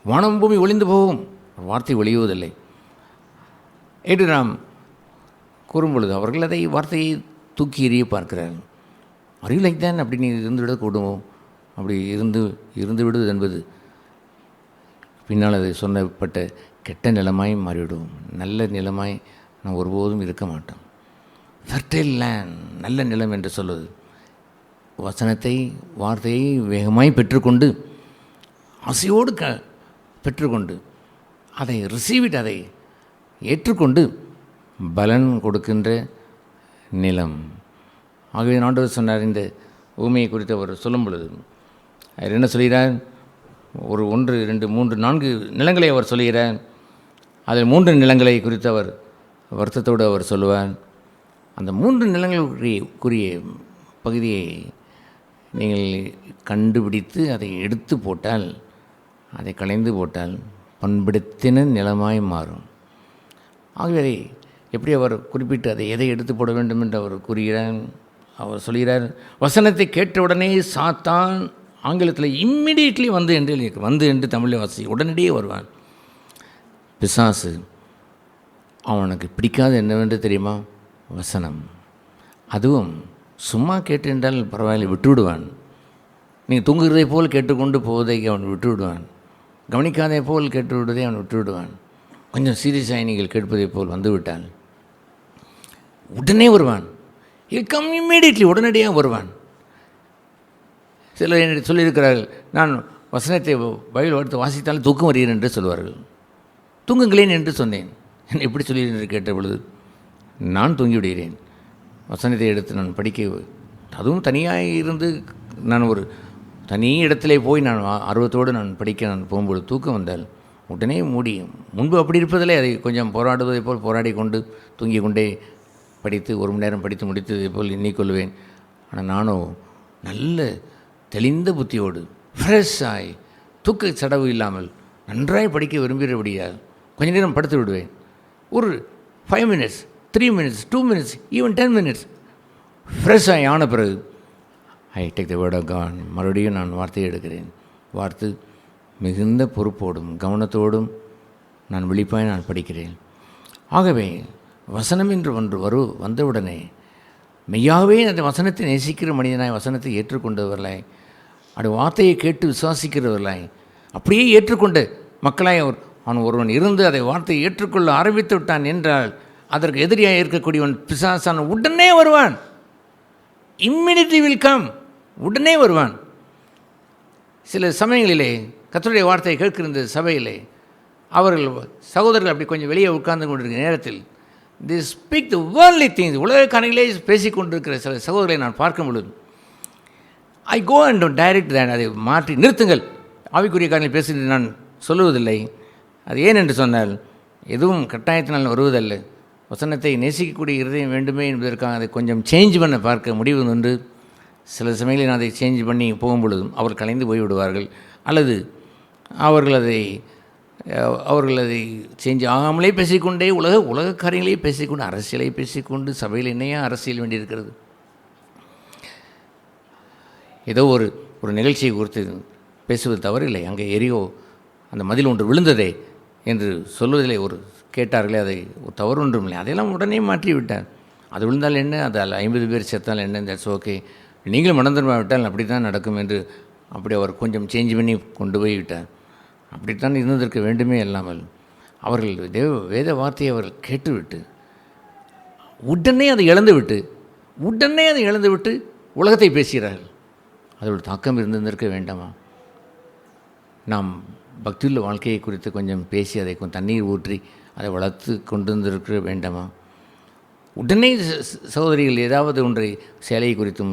வானம் பூமி ஒளிந்து போகும், வார்த்தை ஒளியுவதில்லை என்று நாம் கூறும்பொழுது அவர்கள் அதை வார்த்தையை தூக்கி எறிய பார்க்கிறார்கள். அறிவு லைக் தான் அப்படி நீ இருந்துவிடக்கூடுமோ, அப்படி இருந்து விடுவது என்பது பின்னால் அது சொன்னப்பட்ட கெட்ட நிலமாய் மாறிவிடும். நல்ல நிலமாய் நாம் ஒருபோதும் இருக்க மாட்டோம். ஃபெர்டைல் லேண்ட், நல்ல நிலம் என்று சொல்வது வசனத்தை வார்த்தையை வேகமாய் பெற்றுக்கொண்டு ஆசையோடு பெற்றுக்கொண்டு அதை ரிசீவிட், அதை ஏற்றுக்கொண்டு பலன் கொடுக்கின்ற நிலம். ஆகவே ஆண்டவர் சொன்னார், இந்த பூமியை குறித்து அவர் சொல்லும் பொழுது அவர் என்ன சொல்கிறார்? ஒரு 1 2 3 4 நிலங்களை அவர் சொல்கிறார். அதில் 3 நிலங்களை குறித்து அவர் வருத்தத்தோடு அவர் சொல்லுவார். அந்த 3 நிலங்களுக்குரிய பகுதியை நீங்கள் கண்டுபிடித்து அதை எடுத்து போட்டால், அதை களைந்து போட்டால் பண்படுத்தின நிலமாய் மாறும். ஆகவே எப்படி அவர் குறிப்பிட்டு அதை எதை எடுத்து போட வேண்டும் என்று அவர் கூறுகிறார். அவர் சொல்கிறார், வசனத்தை கேட்டவுடனே சாத்தான், ஆங்கிலத்தில் இம்மிடியட்லி வந்து என்று தமிழில் வாசி, உடனடியே வருவான். பிசாசு அவனுக்கு பிடிக்காது என்னவென்று தெரியுமா? வசனம். அதுவும் சும்மா கேட்டு என்றால் பரவாயில்லை, விட்டு விடுவான். நீங்கள் தூங்குகிறதை போல் கேட்டுக்கொண்டு போவதை அவன் விட்டு விடுவான். கவனிக்காதே போல் கேட்டு விடுவதை அவன் விட்டு விடுவான். கொஞ்சம் சீரியஸாக நீங்கள் கேட்பதை போல் வந்துவிட்டான், உடனே வருவான். இல் கம் இம்மீடியட்லி, உடனடியாக வருவான். சிலர் என்னிடம் சொல்லியிருக்கிறார்கள், நான் வசனத்தை பைபிள் எடுத்து வாசித்தாலும் தூக்கம் வருகிறேன் என்று சொல்வார்கள். தூங்குங்களேன் என்று சொன்னேன். என்ன எப்படி சொல்கிறேன் என்று கேட்ட பொழுது, நான் தூங்கிவிடுகிறேன். வசனத்தை எடுத்து நான் படிக்க, அதுவும் தனியாக இருந்து நான் ஒரு தனி இடத்திலே போய் நான் ஆர்வத்தோடு நான் படிக்க நான் போகும்போது தூக்கம் வந்தால் உடனே மூடி, முன்பு அப்படி இருப்பதில்லை, அதை கொஞ்சம் போராடுவதை போல் போராடி கொண்டு தூங்கி கொண்டே படித்து 1 மணி நேரம் படித்து முடித்ததை போல் எண்ணிக்கொள்வேன். ஆனால் நானோ நல்ல தெளிந்த புத்தியோடு ஃப்ரெஷ்ஷாய் தூக்க சடவு இல்லாமல் நன்றாய் படிக்க விரும்புகிறபடியால் கொஞ்ச நேரம் படுத்து விடுவேன். ஒரு 5 minutes, 3 minutes, 2 minutes, even 10 minutes ஃப்ரெஷ்ஷாய் ஆன பிறகு I take the word of God, மறுபடியும் நான் வார்த்தையை எடுக்கிறேன். வார்த்தை மிகுந்த பொறுப்போடும் கவனத்தோடும் நான் விழிப்பாய் நான் படிக்கிறேன். ஆகவே வசனம் என்று ஒன்று வந்தவுடனே மெய்யாகவே அந்த வசனத்தை நேசிக்கிற மனிதனாய், வசனத்தை ஏற்றுக்கொண்டவர்களாய், அப்படி வார்த்தையை கேட்டு விசுவாசிக்கிறவர்களாய், அப்படியே ஏற்றுக்கொண்ட மக்களாய் அவன் ஒருவன் இருந்து அதை வார்த்தையை ஏற்றுக்கொள்ள ஆரம்பித்து விட்டான் என்றால் அதற்கு எதிரியாக இருக்கக்கூடியவன் பிசாசான உடனே வருவான். இம்மிடியட்லி வில் கம், உடனே வருவான். சில சமயங்களிலே கர்த்தருடைய வார்த்தையை கேட்கிற இந்த சபையிலே சகோதரர்கள் அப்படி கொஞ்சம் வெளியே உட்கார்ந்து கொண்டிருக்கிற நேரத்தில் தி ஸ்பீக் தி வேர்ல்ட்லி திங்ஸ், உலக காரியங்களே பேசிக்கொண்டிருக்கிற சில சகோதரர்களை நான் பார்க்கும் பொழுது ஐ கோ அண்ட் டைரக்ட் தேன், அதை மாற்றி நிறுத்துங்கள், ஆவிக்குரிய காரியங்கள் பேசுகிறது நான் சொல்லுவதில்லை. அது ஏன் என்று சொன்னால் எதுவும் கட்டாயத்தினால் வருவதல்ல, வசனத்தை நேசிக்கக்கூடிய இருதயம் வேண்டுமே என்பதற்காக அதை கொஞ்சம் சேஞ்ச் பண்ண பார்க்க முடிவு ஒன்று. சில சமயங்களில் நான் அதை சேஞ்ச் பண்ணி போகும்பொழுதும் அவர் கலைந்து போய்விடுவார்கள், அல்லது அவர்கள் அதை சேஞ்ச் ஆகாமலே பேசிக்கொண்டே உலக காரியங்களே பேசிக்கொண்டு, அரசியலை பேசிக்கொண்டு, சபையில் என்னையா அரசியல் வேண்டியிருக்கிறது. ஏதோ ஒரு நிகழ்ச்சியை குறித்து பேசுவது தவறில்லை. அங்கே எரியோ அந்த மதில் ஒன்று விழுந்ததே என்று சொல்வதிலே ஒரு கேட்டார்களே, அதை தவறு ஒன்றும் இல்லை. அதையெல்லாம் உடனே மாற்றி விட்டார். அது விழுந்தால் என்ன, அது 50 பேர் செத்தால் என்ன, தட்ஸ் ஓகே, நீங்களும் மனம் திரும்ப விட்டால் அப்படி தான் நடக்கும் என்று அப்படி அவர் கொஞ்சம் சேஞ்ச் பண்ணி கொண்டு போய் விட்டார். அப்படித்தான் இருந்ததற்கு வேண்டுமே இல்லாமல் அவர்கள் வேத வார்த்தையை அவர்கள் கேட்டுவிட்டு உடனே அதை இழந்துவிட்டு உலகத்தை பேசுகிறார்கள். அதோட தாக்கம் இருந்திருக்க வேண்டாமா? நாம் பக்தியுள்ள வாழ்க்கையை குறித்து கொஞ்சம் பேசி அதை கொஞ்சம் தண்ணீர் ஊற்றி அதை வளர்த்து கொண்டு வந்திருக்க வேண்டாமா? உடனே சகோதரிகள் ஏதாவது ஒன்றை சேலை குறித்தும்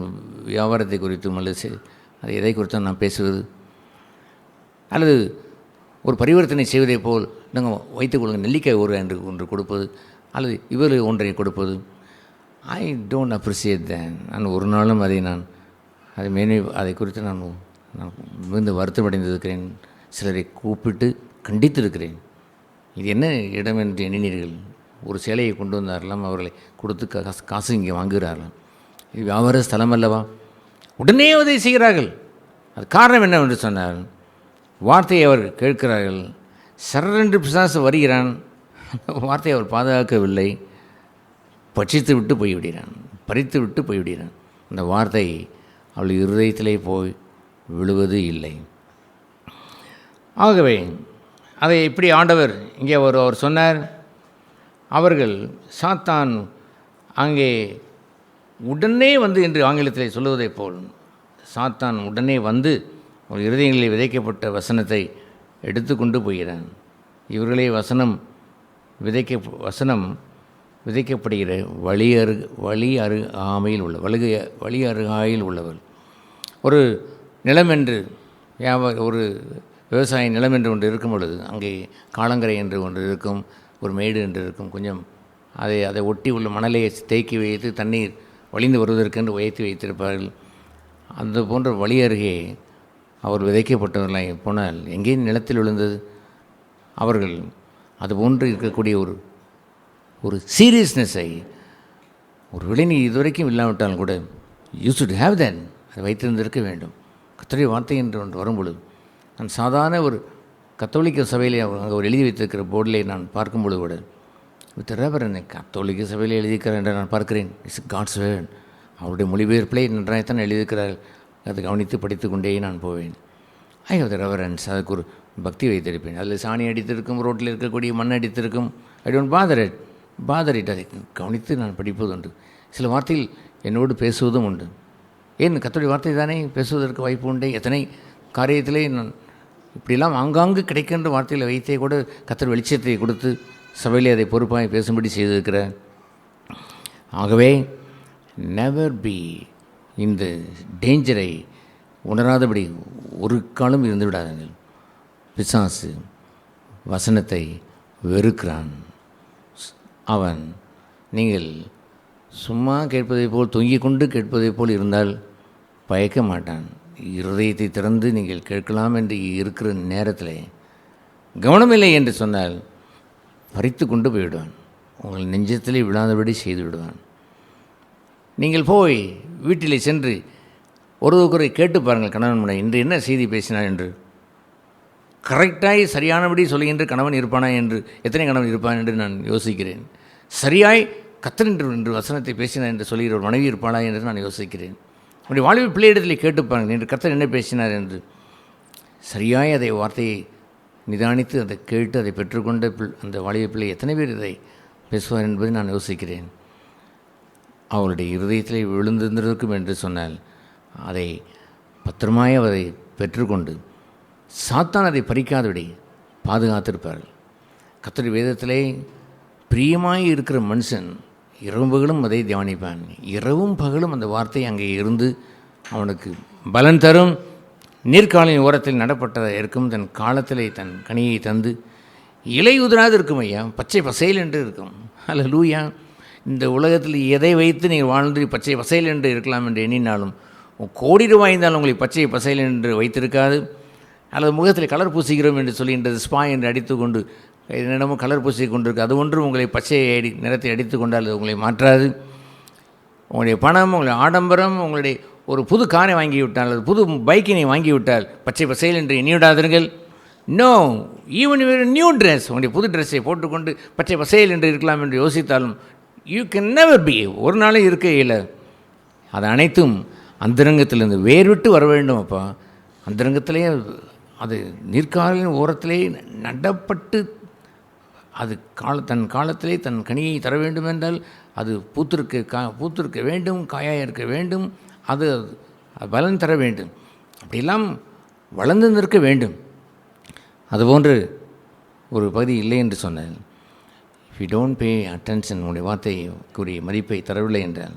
வியாபாரத்தை குறித்தும் அல்லது அது எதை குறித்தும் நாம் பேசுவது, அல்லது ஒரு பரிவர்த்தனை செய்வதை போல் நாங்கள் வைத்துக்கொள்ளுங்க நெல்லிக்காய் ஒன்று கொடுப்பது, அல்லது இவர் ஒன்றை கொடுப்பது, ஐ டோன்ட் அப்ரிசியேட் தேன். நான் ஒரு நாளும் அதை குறித்து நான் மிகுந்த வருத்தமடைந்திருக்கிறேன். சிலரை கூப்பிட்டு கண்டித்திருக்கிறேன். இது என்ன இடம் என்று எண்ணினீர்கள்? ஒரு சேலையை கொண்டு வந்தாரலாம், அவர்களை கொடுத்து காசு இங்கே வாங்குகிறார்களாம். இது வியாபார ஸ்தலம் அல்லவா? உடனே அதை செய்கிறார்கள். அது காரணம் என்னவென்று சொன்னார், வார்த்தையை அவர் கேட்கிறார்கள். சரென்று பிசாசு வருகிறான், வார்த்தையை அவர் பாதுகாக்கவில்லை, பட்சித்து விட்டு போய்விடுகிறான், பறித்து விட்டு போய்விடுகிறான். அந்த வார்த்தை அவள் இருதயத்திலே போய் விழுவது இல்லை. ஆகவே அதை இப்படி ஆண்டவர் இங்கே அவர் சொன்னார், அவர்கள் சாத்தான் அங்கே உடனே வந்து என்று ஆங்கிலத்தில் சொல்லுவதைப் போல் சாத்தான் உடனே வந்து ஒரு இருதயங்களில் விதைக்கப்பட்ட வசனத்தை எடுத்து கொண்டு போகிறான். இவர்களே வசனம் விதைக்கப்படுகிற வழி அருகாமையில் உள்ளவர். ஒரு நிலம் என்று ஒரு விவசாய நிலம் என்று ஒன்று இருக்கும் பொழுது அங்கே காலங்கரை என்று ஒன்று இருக்கும், ஒரு மேடு என்று இருக்கும். கொஞ்சம் அதை ஒட்டி உள்ள மணலை தேக்கி வைத்து தண்ணீர் வழிந்து வருவதற்கென்று உயர்த்தி வைத்திருப்பார்கள். அந்த போன்ற வழி அருகே அவர் விதைக்கப்பட்டவர்களாக போனால் எங்கே நிலத்தில் விழுந்தது? அவர்கள் அதுபோன்று இருக்கக்கூடிய ஒரு சீரியஸ்னஸை ஒரு விளைநீ இதுவரைக்கும் இல்லாவிட்டாலும் கூட யூ ஷுட் ஹேவ் தென், அதை வைத்திருந்திருக்க வேண்டும். கர்த்தருடைய வார்த்தை என்று ஒன்று வரும்பொழுது நான் சாதாரண ஒரு கத்தோலிக்க சபையிலே அங்கே ஒரு எழுதி வைத்திருக்கிற போர்டிலே நான் பார்க்கும்பொழுது கூட வித் ரெவரன் கத்தோலிக்க சபையில் எழுதியிருக்கிறார் என்று நான் பார்க்கிறேன். It's God's word. அவருடைய மொழிபெயர்ப்பிலே நன்றாகத்தான் எழுதியிருக்கிறார். அதை கவனித்து படித்து கொண்டே நான் போவேன். I have the reverence. அதுக்கு ஒரு பக்தி வைத்திருப்பேன். அதில் சாணி அடித்திருக்கும், ரோட்டில் இருக்கக்கூடிய மண் அடித்திருக்கும். I don't bother it. அதை கவனித்து நான் படிப்பதுண்டு. சில வார்த்தைகள் என்னோடு பேசுவதும் உண்டு. ஏன் கர்த்தருடைய வார்த்தை தானே, பேசுவதற்கு வாய்ப்பு உண்டு. எத்தனை காரியத்திலே நான் இப்படிலாம் ஆங்காங்கு கிடைக்கின்ற வார்த்தைகளை வைத்தே கூட கர்த்தர் வெளிச்சத்தை கொடுத்து சபையிலே அதை பொறுப்பாக பேசும்படி செய்திருக்கிறார். ஆகவே நெவர் பி இந்த டேஞ்சரை உணராதபடி ஒரு காலம் இருந்து விடாதீர்கள். பிசாசு வசனத்தை வெறுக்கிறான். அவன் நீங்கள் சும்மா கேட்பதை போல் தொங்கிக் கொண்டு கேட்பதை போல் இருந்தால் பயக்க மாட்டான். இருதயத்தை திறந்து நீங்கள் கேட்கலாம் என்று இருக்கிற நேரத்தில் கவனமில்லை என்று சொன்னால் பறித்து கொண்டு போய்விடுவான். உங்கள் நெஞ்சத்திலே விழாதபடி செய்து விடுவான். நீங்கள் போய் வீட்டிலே சென்று ஒருவரை கேட்டு பாருங்கள், கணவன் முனை இன்று என்ன செய்தி பேசினார் என்று. கரெக்டாய் சரியானபடி சொல்லுகின்ற கணவன் இருப்பானா என்று, எத்தனை கணவன் இருப்பான் என்று நான் யோசிக்கிறேன். சரியாய் கர்த்தர் என்று வசனத்தை பேசினார் என்று சொல்லுகிற ஒரு மனைவி இருப்பாளா என்று நான் யோசிக்கிறேன். அப்படி வாழ்வு பிள்ளையிடத்தில் கேட்டு பாருங்கள், இன்று கர்த்தர் என்ன பேசினார் என்று. சரியாய் அதை வார்த்தையை நிதானித்து அதை கேட்டு அதை பெற்றுக்கொண்ட அந்த வாலிப பிள்ளை எத்தனை பேர் இதை பேசுவார் என்பதை நான் யோசிக்கிறேன். அவளுடைய இருதயத்திலே விழுந்திருந்திருக்கும் என்று சொன்னால் அதை பத்திரமாய் அதை பெற்றுக்கொண்டு சாத்தான் அதை பறிக்காதபடி பாதுகாத்திருப்பார்கள். கர்த்தருடைய வேதத்திலே பிரியமாய் இருக்கிற மனுஷன் இரவும் பகலும் அதை தியானிப்பான். இரவும் பகலும் அந்த வார்த்தை அங்கே இருந்து அவனுக்கு பலன் தரும். நீர்க்காலின் ஓரத்தில் நடப்பட்டதாக இருக்கும். தன் காலத்திலே தன் கனியை தந்து இலை உதிராது இருக்கும் ஐயா, பச்சை பசையில் என்று இருக்கும். அல்லேலூயா. இந்த உலகத்தில் எதை வைத்து நீங்கள் வாழ்ந்து பச்சை பசையில் என்று இருக்கலாம் என்று எண்ணினாலும் கோடி ரூபாய் இருந்தாலும் உங்களை பச்சை பசையில் என்று வைத்திருக்காது. அல்லது முகத்தில் கலர் பூசிக்கிறோம் என்று சொல்லுகின்றது ஸ்பா என்று அடித்து கொண்டு என்னிடமும் கலர் பூசி கொண்டிருக்கு. அது ஒன்று உங்களை பச்சை நிறத்தை அடித்து கொண்டால் அது உங்களை மாற்றாது. உங்களுடைய பணம், உங்களுடைய ஆடம்பரம், உங்களுடைய ஒரு புது காரை வாங்கிவிட்டால் அல்லது புது பைக்கினை வாங்கிவிட்டால் பச்சை பசையில் என்று எண்ணிவிடாதீர்கள். No, even your new dress, உங்களுடைய புது ட்ரெஸ்ஸை போட்டுக்கொண்டு பச்சை பசையில் என்று இருக்கலாம் என்று யோசித்தாலும் யூ கேன் நெவர் பி, ஒரு நாளும் இருக்க இயல. அது அனைத்தும் அந்தரங்கத்திலிருந்து வேர்விட்டு வர வேண்டும். அப்பா, அந்தரங்கத்திலே அது நீர்க்காலின் ஓரத்திலே நடப்பட்டு அது தன் காலத்திலே தன் கனியை தர வேண்டும் என்றால் அது பூத்திருக்க வேண்டும், காயாக இருக்க வேண்டும், அது பலன் தர வேண்டும், அப்படியெல்லாம் வளர்ந்து நிற்க வேண்டும். அதுபோன்று ஒரு பகுதி இல்லை என்று சொன்னேன். If you don't pay attention, உங்களுடைய வார்த்தைக்குரிய மதிப்பை தரவில்லை என்றால்.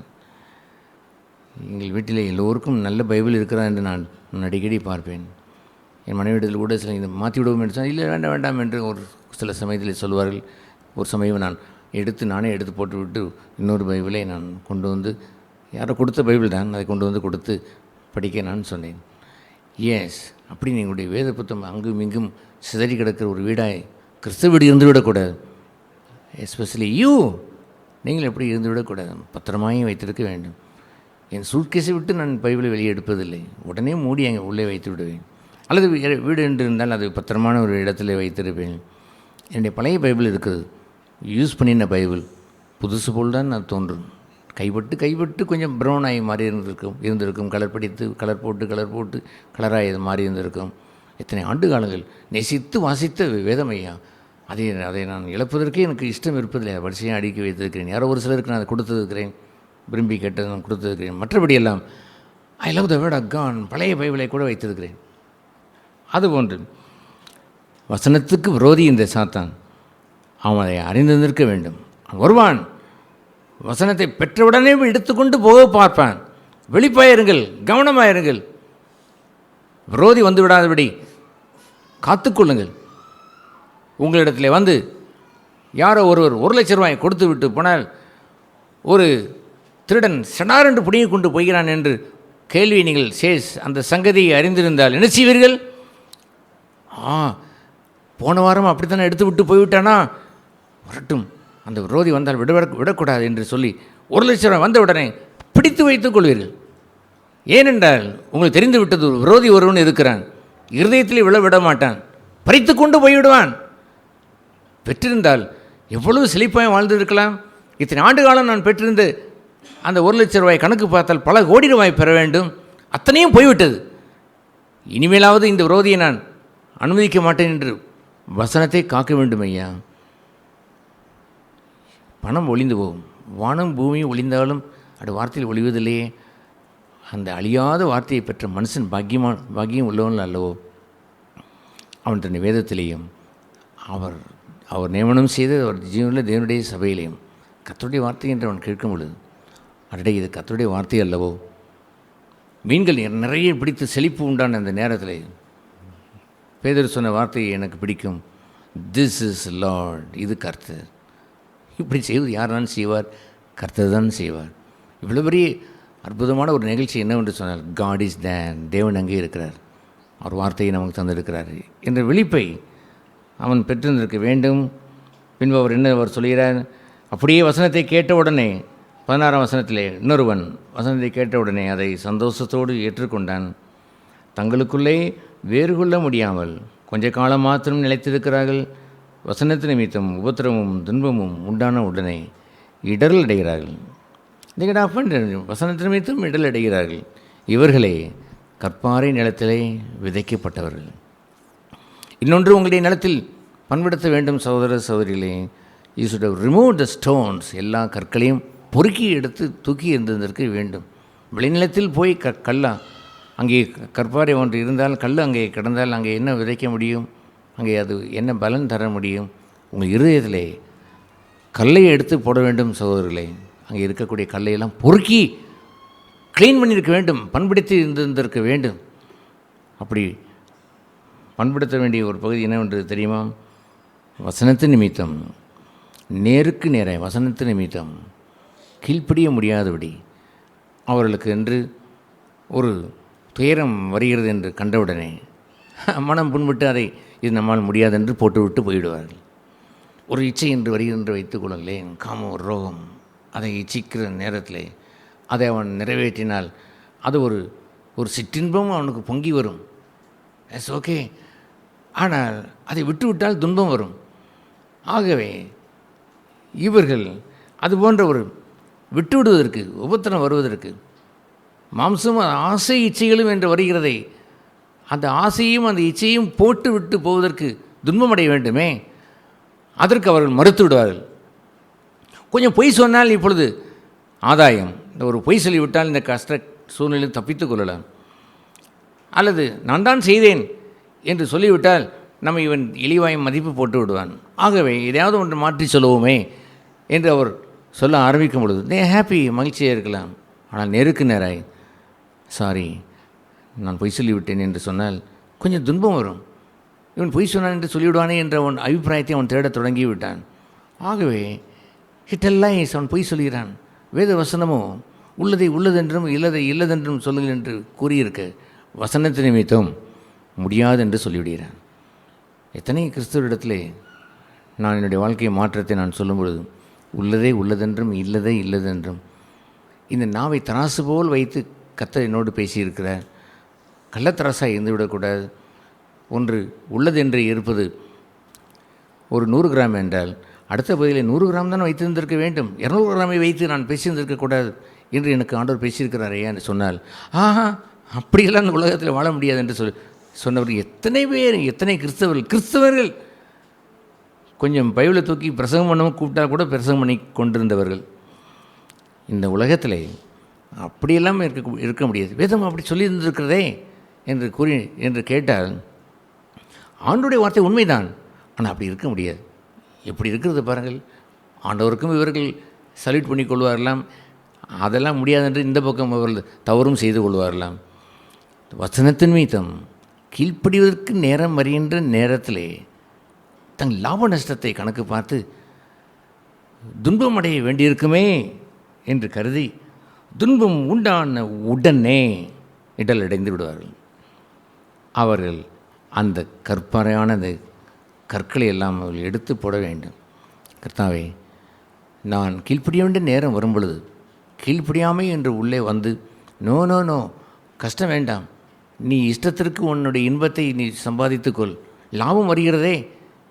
எங்கள் வீட்டில் எல்லோருக்கும் நல்ல பைபிள் இருக்கிறதா என்று நான் அடிக்கடி பார்ப்பேன். என் மனைவிடத்தில் கூட சில இதை மாற்றி விடுவோம் என்று சொன்னால் இல்லை வேண்டாம் வேண்டாம் என்று ஒரு சில சமயத்தில் சொல்வார்கள். ஒரு சமயம் நானே எடுத்து போட்டுவிட்டு இன்னொரு பைபிளை நான் கொண்டு வந்து, யாரோ கொடுத்த பைபிள் தான், அதை கொண்டு வந்து கொடுத்து படிக்க நான் சொன்னேன். எஸ், அப்படி எங்களுடைய வேத புத்தகம் அங்கும் இங்கும் சிதறி கிடக்கிற ஒரு வீடாய் கிறிஸ்தவ வீடு இருந்துவிடக்கூடாது. எஸ்பெஷலி நீங்கள் எப்படி இருந்துவிடக்கூடாது, பத்திரமாயும் வைத்திருக்க வேண்டும். என் சூட்கேஸை விட்டு நான் பைபிளை வெளியே எடுப்பதில்லை, உடனே மூடி அங்கே உள்ளே வைத்து விடுவேன். அல்லது வீடு என்று இருந்தால் அது பத்திரமான ஒரு இடத்துல வைத்திருப்பேன். என்னுடைய பழைய பைபிள் இருக்குது, யூஸ் பண்ணின பைபிள், புதுசு போல் தான் அது தோன்றும். கைப்பட்டு கொஞ்சம் ப்ரௌன் ஆகி மாறி இருந்திருக்கும், கலர் போட்டு கலராகி மாறி இருந்திருக்கும். எத்தனை ஆண்டு காலங்கள் நேசித்து வாசித்த வேதம் ஐயா, அதை நான் இழப்பதற்கே எனக்கு இஷ்டம் இருப்பதில்லை. வரிசையாக அடுக்கி வைத்திருக்கிறேன். யாரோ ஒரு சிலருக்கு நான் அதை கொடுத்துருக்கிறேன், விரும்பி கேட்டதை நான் கொடுத்துருக்கிறேன். மற்றபடியெல்லாம் I love the word of God, பழைய பைபிளை கூட வைத்திருக்கிறேன். அதுபோன்று வசனத்துக்கு விரோதி இந்த சாத்தான், அவன் அதை அறிந்து நிற்க வேண்டும். அவன் வருவான், வசனத்தை பெற்றவுடனே எடுத்துக்கொண்டு போக பார்ப்பான். வெளிப்பாயிருங்கள், கவனமாயிருங்கள், விரோதி வந்து விடாதபடி காத்துக்கொள்ளுங்கள். உங்களிடத்தில் வந்து யாரோ ஒருவர் 1,00,000 ரூபாய் கொடுத்து விட்டு போனால் ஒரு திருடன் சடாரென்று பிடிங்கி கொண்டு போகிறான் என்று கேள்வி நீங்கள் அந்த சங்கதியை அறிந்திருந்தால் என்ன செய்வீர்கள்? போன வாரம் அப்படித்தானே எடுத்து விட்டு போய்விட்டானா, வரட்டும், அந்த விரோதி வந்தால் விடக்கூடாது என்று சொல்லி 1,00,000 ரூபாய் வந்தவுடனே பிடித்து வைத்துக் கொள்வீர்கள். ஏனென்றால் உங்களுக்கு தெரிந்து விட்டது, விரோதி ஒருவன் இருக்கிறான், இருதயத்தில் விட மாட்டான், பறித்து கொண்டு போய்விடுவான். பெற்றிருந்தால் எவ்வளவு செழிப்பாக வாழ்ந்திருக்கலாம். இத்தனை ஆண்டு காலம் நான் பெற்றிருந்து அந்த 1,00,000 ரூபாய் கணக்கு பார்த்தால் பல கோடி ரூபாய் பெற வேண்டும். அத்தனையும் போய்விட்டது. இனிமேலாவது இந்த விரோதியை நான் அனுமதிக்க மாட்டேன் என்று வசனத்தை காக்க வேண்டும் ஐயா. பணம் ஒளிந்து போகும், வானம் பூமியும் ஒளிந்தாலும் அது வார்த்தையில் ஒளிவதில்லையே. அந்த அழியாத வார்த்தையை பெற்ற மனுஷன் பாக்கியம் உள்ளவன் அல்லவோ. அவன் தன் வேதத்திலேயும் அவர் நியமனம் செய்த அவர் ஜீவனில் தேவனுடைய சபையிலையும் கர்த்தருடைய வார்த்தை என்று அவன் கேட்கும் பொழுது, அடடே இது கர்த்தருடைய வார்த்தை அல்லவோ. மீன்கள் நிறைய பிடித்து செழிப்பு உண்டான அந்த நேரத்தில் பேதுரு சொன்ன வார்த்தையை எனக்கு பிடிக்கும், திஸ் இஸ் லார்ட், இது கர்த்தர். இப்படி செய்வது யார் தான் செய்வார்? கர்த்தர் தான் செய்வார். இவ்வளோ பெரிய அற்புதமான ஒரு நிகழ்ச்சி என்னவென்று சொன்னால், காட் இஸ் தேன், தேவன் அங்கே இருக்கிறார், அவர் வார்த்தையை நமக்கு தந்திருக்கிறார் என்ற விழிப்பை அவன் பெற்றிருந்திருக்க வேண்டும். பின்பு அவர் சொல்கிறார், அப்படியே வசனத்தை கேட்ட உடனே 16ஆம் வசனத்திலே இன்னொருவன் வசனத்தை கேட்டவுடனே அதை சந்தோஷத்தோடு ஏற்றுக்கொண்டான். தங்களுக்குள்ளே வேறு கொள்ள முடியாமல் கொஞ்ச காலம் மாத்திரம் நிலைத்திருக்கிறார்கள். வசனத்து நிமித்தம் உபத்திரமும் துன்பமும் உண்டான உடனே இடரல் அடைகிறார்கள். வசனத்து நிமித்தம் இடரல் அடைகிறார்கள். இவர்களே கற்பாறை நிலத்திலே விதைக்கப்பட்டவர்கள். இன்னொன்று, உங்களுடைய நிலத்தில் பண்படுத்த வேண்டும் சகோதர சகோதரிகளே. You should have remove the stones, எல்லா கற்களையும் பொறுக்கி எடுத்து தூக்கி இருந்திருக்க வேண்டும். விளைநிலத்தில் போய் கல்லா அங்கே கற்பாறை ஒன்று இருந்தால், கல் அங்கே கிடந்தால் அங்கே என்ன விதைக்க முடியும்? அங்கே அது என்ன பலன் தர முடியும்? உங்கள் இருதயத்திலே கல்லை எடுத்து போட வேண்டும் சகோதரர்களே. அங்கே இருக்கக்கூடிய கல்லையெல்லாம் பொறுக்கி க்ளீன் பண்ணியிருக்க வேண்டும், பண்படுத்தி இருந்திருக்க வேண்டும். அப்படி பண்படுத்த வேண்டிய ஒரு பகுதி என்னவென்று தெரியுமா? வசனத்து நிமித்தம், நேருக்கு நேராக வசனத்து நிமித்தம் கீழ்ப்படிய முடியாதபடி அவர்களுக்கு என்று ஒரு துயரம் வருகிறது என்று கண்டவுடனே மனம் புண்பட்டு அதை இது நம்மால் முடியாது என்று போட்டுவிட்டு போய்விடுவார்கள். ஒரு இச்சை என்று வருகிறது வைத்துக் கொள்ளுங்களேன், காம ஒரு ரோகம், அதை இச்சிக்கிற நேரத்தில் அதை அவன் நிறைவேற்றினால் அது ஒரு சிற்றின்பம் அவனுக்கு பொங்கி வரும். எஸ் ஓகே, ஆனால் அதை விட்டுவிட்டால் துன்பம் வரும். ஆகவே இவர்கள் அதுபோன்ற ஒரு விட்டுவிடுவதற்கு, உபத்திரம் வருவதற்கு, மாம்சம் ஆசை இச்சைகளும் என்று வருகிறதை அந்த ஆசையும் அந்த இச்சையும் போட்டு விட்டு போவதற்கு துன்பமடைய வேண்டுமே, அதற்கு அவர்கள் மறுத்து விடுவார்கள். கொஞ்சம் பொய் சொன்னால் இப்பொழுது ஆதாயம், இந்த ஒரு பொய் சொல்லிவிட்டால் இந்த கஷ்ட சூழ்நிலையில் தப்பித்து கொள்ளலாம். அல்லது நான் தான் செய்தேன் என்று சொல்லிவிட்டால் நம்ம இவன் இழிவாய் மதிப்பு போட்டு விடுவான். ஆகவே எதையாவது ஒன்று மாற்றி சொல்லுவோமே என்று அவர் சொல்ல ஆரம்பிக்கும் பொழுது தே ஹாப்பி, மகிழ்ச்சியாக இருக்கலாம். ஆனால் நேருக்கு நேராய் சாரி நான் பொய் சொல்லிவிட்டேன் என்று சொன்னால் கொஞ்சம் துன்பம் வரும். இவன் பொய் சொன்னான் என்று சொல்லிவிடுவானே என்ற அவன் அபிப்பிராயத்தை அவன் தேடத் தொடங்கி விட்டான். ஆகவே ஹிட்டெல்லாம் அவன் பொய் சொல்கிறான். வேத வசனமோ உள்ளதை உள்ளதென்றும் இல்லதை இல்லதென்றும் சொல்லுங்கள் என்று கூறியிருக்க வசனத்து நிமித்தம் முடியாது என்று சொல்லிவிடுகிறான். எத்தனை கிறிஸ்தவரிடத்திலே நான் என்னுடைய வாழ்க்கை மாற்றத்தை நான் சொல்லும் பொழுது உள்ளதே உள்ளதென்றும் இல்லதை இல்லதென்றும் இந்த நாவை தராசு போல் வைத்து கர்த்தர் என்னோடு பேசியிருக்கிறார். கள்ளத்தராசாக இருந்துவிடக்கூடாது. ஒன்று உள்ளதென்று இருப்பது ஒரு 100 கிராம் என்றால் அடுத்த பகுதியில் 100 கிராம் தான் வைத்திருந்திருக்க வேண்டும், 200 கிராமை வைத்து நான் பேசியிருந்திருக்கக்கூடாது என்று எனக்கு ஆண்டவர் பேசியிருக்கிறாரே என்று சொன்னால், ஆஹா அப்படியெல்லாம் அந்த உலகத்தில் வாழ முடியாது என்று சொன்னவர்கள் எத்தனை பேர், எத்தனை கிறிஸ்தவர்கள் கொஞ்சம் பைபிளை தூக்கி பிரசங்கம் பண்ணவும் கூப்பிட்டால் கூட பிரசங்கம் பண்ணி கொண்டிருந்தவர்கள். இந்த உலகத்தில் அப்படியெல்லாம் இருக்க முடியாது. வேதம் அப்படி சொல்லியிருந்திருக்கிறதே என்று கேட்டால் ஆண்டவருடைய வார்த்தை உண்மைதான், ஆனால் அப்படி இருக்க முடியாது. எப்படி இருக்கிறது பாருங்கள். ஆண்டவருக்கும் இவர்கள் சல்யூட் பண்ணி கொள்வார்களாம், அதெல்லாம் முடியாது என்று இந்த பக்கம் அவர்கள் தவறும் செய்து கொள்வார்களாம். வசனத்தின் மீதம் கீழ்ப்படிவதற்கு நேரம் வருகின்ற நேரத்திலே தன் லாப நஷ்டத்தை கணக்கு பார்த்து துன்பம் அடைய வேண்டியிருக்குமே என்று கருதி துன்பம் உண்டான உடனே இடல் அடைந்து விடுவார்கள். அவர்கள் அந்த கற்பாறையானது கற்களை எல்லாம் அவர்கள் எடுத்து போட வேண்டும். கர்த்தாவே, நான் கீழ்ப்படிய வேண்டிய நேரம் வரும் பொழுது கீழ்ப்படியாமை என்று உள்ளே வந்து நோ நோ நோ கஷ்டம் வேண்டாம், நீ இஷ்டத்திற்கு உன்னுடைய இன்பத்தை நீ சம்பாதித்துக்கொள், லாபம் வருகிறதே,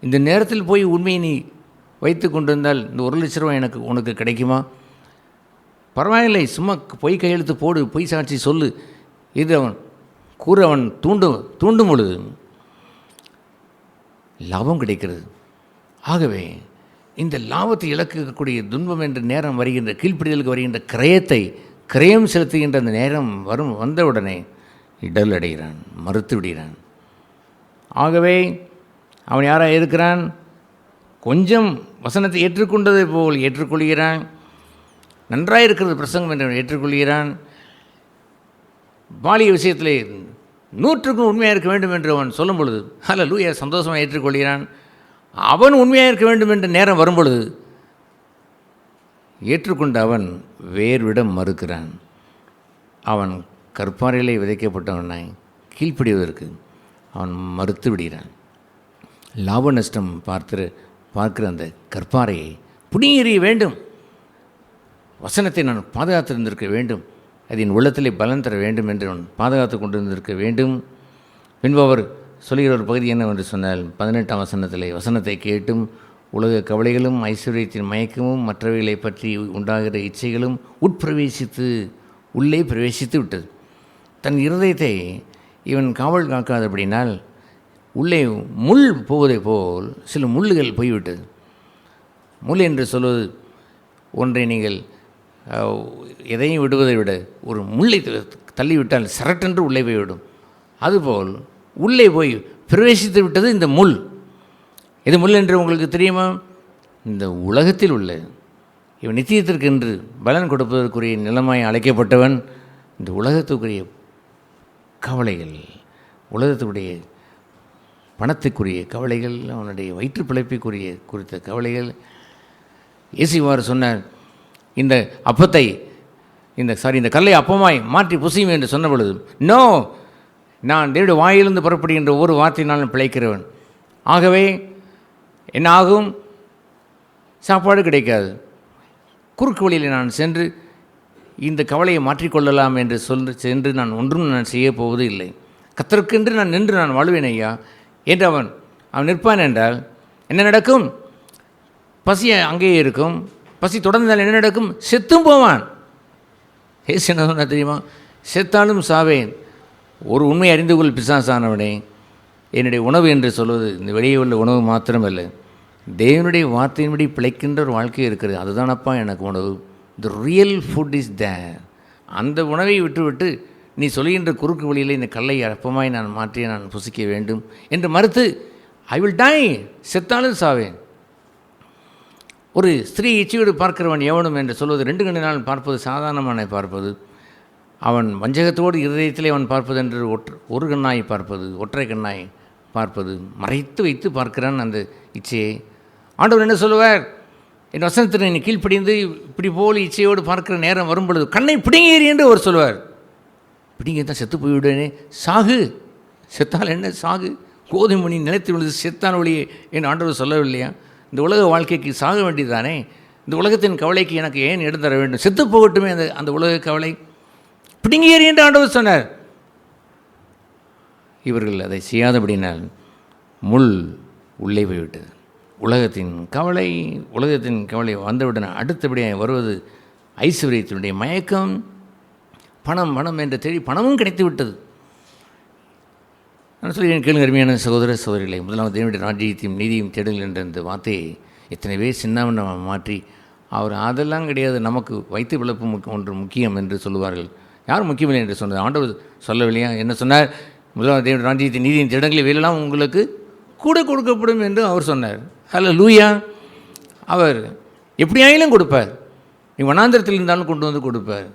இந்த நேரத்தில் போய் உண்மையை நீ வைத்து கொண்டிருந்தால் இந்த 1 லட்ச ரூபா உனக்கு கிடைக்குமா? பரவாயில்லை, சும்மா பொய் கையெழுத்து போடு, பொய் சாட்சி சொல்லு, இது அவன் தூண்டும் பொழுது லாபம் கிடைக்கிறது. ஆகவே இந்த லாபத்தை இழக்கக்கூடிய துன்பம் என்ற நேரம் வருகின்ற, கீழ்ப்படிதலுக்கு வருகின்ற கிரயம் செலுத்துகின்ற அந்த நேரம் வந்தவுடனே இடல் அடைகிறான், மறுத்து விடுகிறான். ஆகவே அவன் யாராக இருக்கிறான்? கொஞ்சம் வசனத்தை ஏற்றுக்கொண்டதை போல் ஏற்றுக்கொள்கிறான், நன்றாக இருக்கிறது பிரசங்கம் என்று ஏற்றுக்கொள்கிறான். பாலிய விஷயத்திலே 100க்கும் உண்மையாக இருக்க வேண்டும் என்று அவன் சொல்லும் பொழுது ஹல்லேலூயா சந்தோஷமாக ஏற்றுக்கொள்கிறான். அவன் உண்மையாக இருக்க வேண்டும் என்ற நேரம் வரும் பொழுது ஏற்றுக்கொண்ட அவன் வேறுவிட மறுக்கிறான். அவன் கற்பாறையிலே விதைக்கப்பட்டவனாய் கீழ்ப்படிவதற்கு அவன் மறுத்து விடுகிறான். லாப நஷ்டம் பார்க்கிற அந்த கற்பாறையை புனியறிய வேண்டும், வசனத்தை நான் பாதுகாத்திருந்திருக்க வேண்டும், அது என் உள்ளத்திலே பலன் தர வேண்டும் என்று அவன் பாதுகாத்து கொண்டிருந்திருக்க வேண்டும். பின்பு அவர் சொல்கிற ஒரு பகுதி என்னவென்று சொன்னால் 18ஆம் வசனத்திலே, வசனத்தை கேட்டும் உலக கவலைகளும் ஐஸ்வர்யத்தின் மயக்கமும் மற்றவைகளை பற்றி உண்டாகிற இச்சைகளும் உள்ளே பிரவேசித்து விட்டது. தன் இருதயத்தை இவன் காவல் காக்காதபடினால் உள்ளே முள் போவதை போல் சில முள்ளுகள் போய்விட்டது. முள் என்று சொல்வது ஒன்றை நீங்கள் எதையும் விடுவதை விட ஒரு முள்ளை தள்ளிவிட்டால் சரட்டென்று உள்ளே போய்விடும். அதுபோல் உள்ளே போய் பிரவேசித்து விட்டது இந்த முள். இது முள் என்று உங்களுக்கு தெரியுமா? இந்த உலகத்தில் உள்ள இவன் நித்தியத்திற்கென்று பலன் கொடுப்பதற்குரிய நிலமாய் அழைக்கப்பட்டவன் இந்த உலகத்துக்குரிய கவலைகள், உலகத்துக்குரிய பணத்துக்குரிய கவலைகள், அவனுடைய வயிற்று பிழைப்புக்குரிய குறித்த கவலைகள். இயேசுவார் சொன்னார், இந்த அப்பத்தை இந்த கல்லை அப்பமாய் மாற்றி புசியும் என்று சொன்ன பொழுது, நோ, நான் தேவனுடைய வாயிலிருந்து புறப்படுகின்ற ஒரு வார்த்தையினாலும் பிழைக்கிறவன். ஆகவே என்ன ஆகும்? சாப்பாடு கிடைக்காது. குறுக்கு வழியில் நான் சென்று இந்த கவலையை மாற்றிக்கொள்ளலாம் என்று சென்று நான் ஒன்றும் செய்ய போவது இல்லை. கர்த்தருக்கென்று நான் நின்று நான் வாழ்வேன் ஐயா என்று அவன் நிற்பான் என்றால் என்ன நடக்கும்? பசி அங்கேயே இருக்கும். பசி தொடர்ந்தால் என்ன நடக்கும்? செத்தும் போவான். ஏசு என்ன சொன்னா தெரியுமா? செத்தாலும் சாவேன். ஒரு உண்மை அறிந்து கொள் பிசாசானவனே, என்னுடைய உணவு என்று சொல்வது இந்த வெளியே உள்ள உணவு மாத்திரமல்ல, தேவனுடைய வார்த்தையின்படி பிழைக்கின்ற ஒரு வாழ்க்கை இருக்கிறது. அதுதானப்பா எனக்கு உணவு. The real food is there. அந்த உணவை விட்டுவிட்டு நீ சொல்கின்ற குறுக்கு வழியில் இந்த கல்லை அப்பமாய் நான் மாற்றி நான் புசிக்க வேண்டும் என்று மறுத்து ஐ வில் டை, செத்தாலும் சாவேன். ஒரு ஸ்திரீ இச்சையோடு பார்க்கிறவன் எவனும் என்று சொல்வது 2 கண்ணினால் பார்ப்பது சாதாரணமான பார்ப்பது. அவன் வஞ்சகத்தோடு இருதயத்திலே அவன் பார்ப்பது என்று ஒரு கண்ணாய் பார்ப்பது, ஒற்றை கண்ணாய் பார்ப்பது, மறைத்து வைத்து பார்க்கிறான் அந்த இச்சையை. ஆண்டவர் என்ன சொல்லுவார்? என் வசனத்தில் நீ கீழ்ப்படிந்து இப்படி போல் இச்சையோடு பார்க்கிற நேரம் வரும் பொழுது கண்ணை பிடுங்கேறி என்று அவர் சொல்லுவார். பிடிங்க தான் செத்து போய்விடுவேனே, சாகு. செத்தால் என்ன? சாகு. கோதுமை மணி நிலைத்து விழுது செத்தான் ஒளியே என் ஆண்டவர் சொல்லவில்லையா? இந்த உலக வாழ்க்கைக்கு சாக வேண்டியதானே? இந்த உலகத்தின் கவலைக்கு எனக்கு ஏன் இடம் தர வேண்டும்? செத்து போகட்டுமே அந்த உலக கவலை. பிடுங்கேறி என்று ஆண்டவர் சொன்னார். இவர்கள் அதை செய்யாதபடினால் முள் உள்ளே போய்விட்டது. உலகத்தின் கவலை வந்தவுடன் அடுத்தபடியாக வருவது ஐஸ்வர்யத்தினுடைய மயக்கம். பணம் என்று தேடி பணமும் கிடைத்து விட்டது. நான் சொல்லி கேளுங்க அருமையான சகோதர சகோதரிகளை, முதலாவது தேவனுடைய ராஜ்யத்தையும் நீதியும் தேடுங்கள் என்ற இந்த வார்த்தையை எத்தனை பேர் சின்னவன் மாற்றி அவர் அதெல்லாம் கிடையாது, நமக்கு வைத்து பிழப்பு ஒன்று முக்கியம் என்று சொல்லுவார்கள். யார் முக்கியமில்லை என்று சொன்னது? ஆண்டவர் சொல்லவில்லையா? என்ன சொன்னார்? முதலாவது தேவனுடைய ராஜ்யத்தின் நீதியின் தேடுங்களை வேலையெல்லாம் உங்களுக்கு கூட கொடுக்கப்படும் என்று அவர் சொன்னார். ஹல்லேலூயா. அவர் எப்படியாயிலும் கொடுப்பார். நீ வனாந்திரத்தில் இருந்தாலும் கொண்டு வந்து கொடுப்பார்.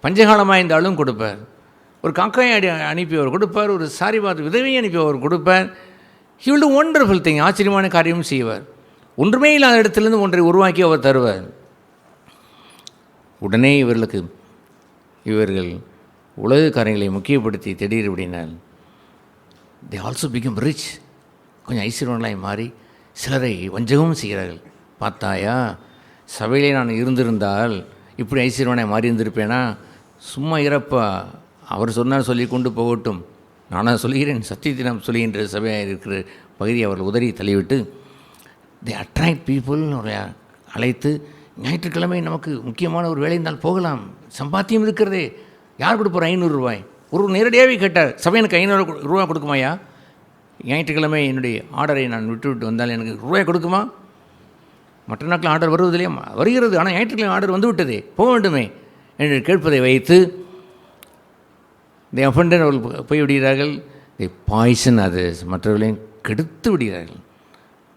பஞ்சகாலமாக இருந்தாலும் கொடுப்பார். ஒரு காக்காயை அனுப்பி அவர் கொடுப்பார். ஒரு சாரிபாத் விதவையை அனுப்பி அவர் கொடுப்பார். He will do wonderful thing. ஆச்சரியமான காரியமும் செய்வார். ஒன்றுமே இல்லாத இடத்துலேருந்து ஒன்றை உருவாக்கி அவர் தருவார். உடனே இவர்கள் உலக காரியங்களை முக்கியப்படுத்தி திடீர் அப்படினால் தே ஆல்சோ பிகம் ரிச். கொஞ்சம் ஐஸ்வர்யங்களாய் மாறி சிலரை வஞ்சகமும் செய்கிறார்கள். பார்த்தாயா, சபையிலே நான் இருந்திருந்தால் இப்படி ஐஸ்வர்யனாய் மாறி இருந்திருப்பேனா? சும்மா இறப்பா, அவர் சொன்னால் சொல்லி கொண்டு போகட்டும், நானாக சொல்கிறேன், சத்தியத்தை நாம் சொல்லுகின்ற சபையாக இருக்கிற பகுதியை அவர்கள் உதறி தள்ளிவிட்டு தே அட்ராக்ட் பீப்புள் அழைத்து, ஞாயிற்றுக்கிழமை நமக்கு முக்கியமான ஒரு வேலை இருந்தால் போகலாம், சம்பாத்தியம் இருக்கிறதே, யார் கொடுப்பார்? 500 ரூபாய். ஒரு நேரடியாகவே கேட்டார், சபை எனக்கு 500 ரூபா கொடுக்குமாயா? ஞாயிற்றுக்கிழமை என்னுடைய ஆர்டரை நான் விட்டு வந்தால் எனக்கு ரூபாய் கொடுக்குமா? மற்ற நாட்கள் ஆர்டர் வருவதில்லையா? வருகிறது, ஆனால் ஞாயிற்றுக்கிழமை ஆர்டர் வந்து விட்டதே, போக வேண்டுமே என்று கேட்பதை வைத்து தி அஃபண்டர் அவர்கள் போய் விடுகிறார்கள். தி பாய்சன் அதர்ஸ், மற்றவர்களையும் கெடுத்து விடுகிறார்கள்.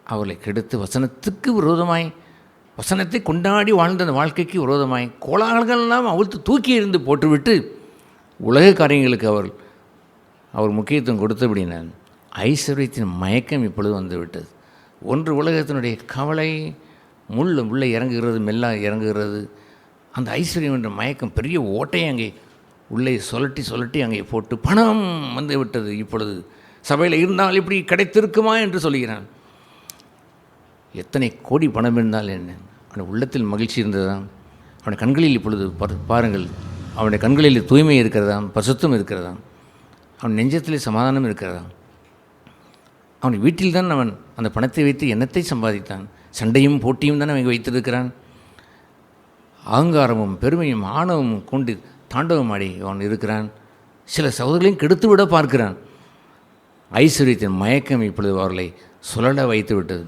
அவர்களை கெடுத்து வசனத்துக்கு விரோதமாய், வசனத்தை கொண்டாடி வாழ்ந்த அந்த வாழ்க்கைக்கு விரோதமாய் கோலாகலங்கள்லாம் அவிழ்த்து தூக்கி எறிந்து போட்டுவிட்டு உலக காரியங்களுக்கு அவர் முக்கியத்துவம் கொடுத்தபடினால் ஐஸ்வர்யத்தின் மயக்கம் இப்பொழுது வந்துவிட்டது. ஒன்று உலகத்தினுடைய கவலை, உள்ளே இறங்குகிறது, மெல்ல இறங்குகிறது. அந்த ஐஸ்வர்யம் என்ற மயக்கம் பெரிய ஓட்டையை அங்கே உள்ளே சொல்லட்டி அங்கே போட்டு பணம் வந்து விட்டது. இப்பொழுது சபையில் இருந்தால் இப்படி கிடைத்திருக்குமா என்று சொல்கிறான். எத்தனை கோடி பணம் இருந்தால் என்ன? அவன் உள்ளத்தில் மகிழ்ச்சி இருந்ததாம். அவன் கண்களில் இப்பொழுது பாருங்கள், அவனுடைய கண்களில் தூய்மை இருக்கிறதாம், பசுத்தம் இருக்கிறதாம், அவன் நெஞ்சத்திலே சமாதானம் இருக்கிறதாம். அவன் வீட்டில் தான் அவன் அந்த பணத்தை வைத்து எண்ணத்தை சம்பாதித்தான். சண்டையும் போட்டியும் தான் அவன் வைத்திருக்கிறான். அகங்காரமும் பெருமையும் ஆணவமும் கொண்டு தாண்டவமாடி அவன் இருக்கிறான். சில சகோதரர்களையும் கெடுத்து விட பார்க்கிறான். ஐஸ்வர்யத்தின் மயக்கம் இப்பொழுது அவர்களை சுழல வைத்து விட்டது.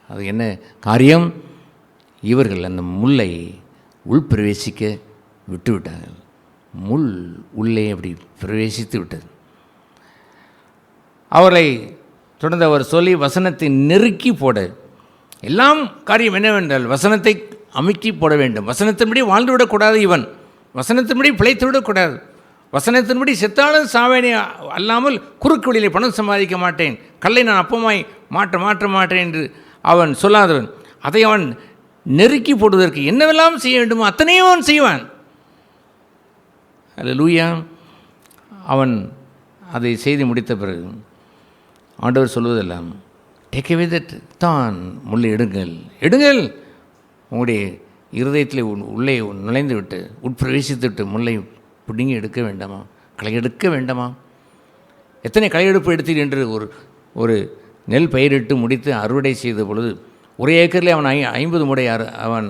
அது என்ன காரியம்? இவர்கள் அந்த முல்லை உள்பிரவேசிக்க விட்டுவிட்டார்கள். முள் உள்ளே அப்படி பிரவேசித்து விட்டது. அவரை தொடர்ந்து அவர் சொல்லி வசனத்தை நெருக்கி போட, எல்லாம் காரியம் என்னவென்றால் வசனத்தை அமுக்கி போட வேண்டும். வசனத்தின்படி வாழ்ந்து விடக்கூடாது, இவன் வசனத்தின்படி பிழைத்து விடக்கூடாது. வசனத்தின்படி செத்தாலும் சாவேனே அல்லாமல் குறுக்கு வழியிலே பணம் சம்பாதிக்க மாட்டேன், கல்லை நான் அப்பமாய் மாற்ற மாட்டேன் என்று அவன் சொல்லாதவன். அதை அவன் நெருக்கி போடுவதற்கு என்னவெல்லாம் செய்ய வேண்டுமோ அத்தனையும் அவன் செய்வான். அல்லேலூயா. அவன் அதை செய்து முடித்த பிறகு ஆண்டவர் சொல்வதெல்லாம் டேக் அவே தட் தான், முள்ளை எடுங்கள், உங்களுடைய இருதயத்தில் உள்ளே நுழைந்து விட்டு உட்பிரவேசித்து விட்டு முல்லை பிடுங்கி எடுக்க வேண்டாமா? களை எடுக்க வேண்டாமா? எத்தனை களை எடுப்பு எடுத்தீர் என்று ஒரு நெல் பயிரிட்டு முடித்து அறுவடை செய்த பொழுது ஒரு ஏக்கரில் அவன் 50 மூடை அவன்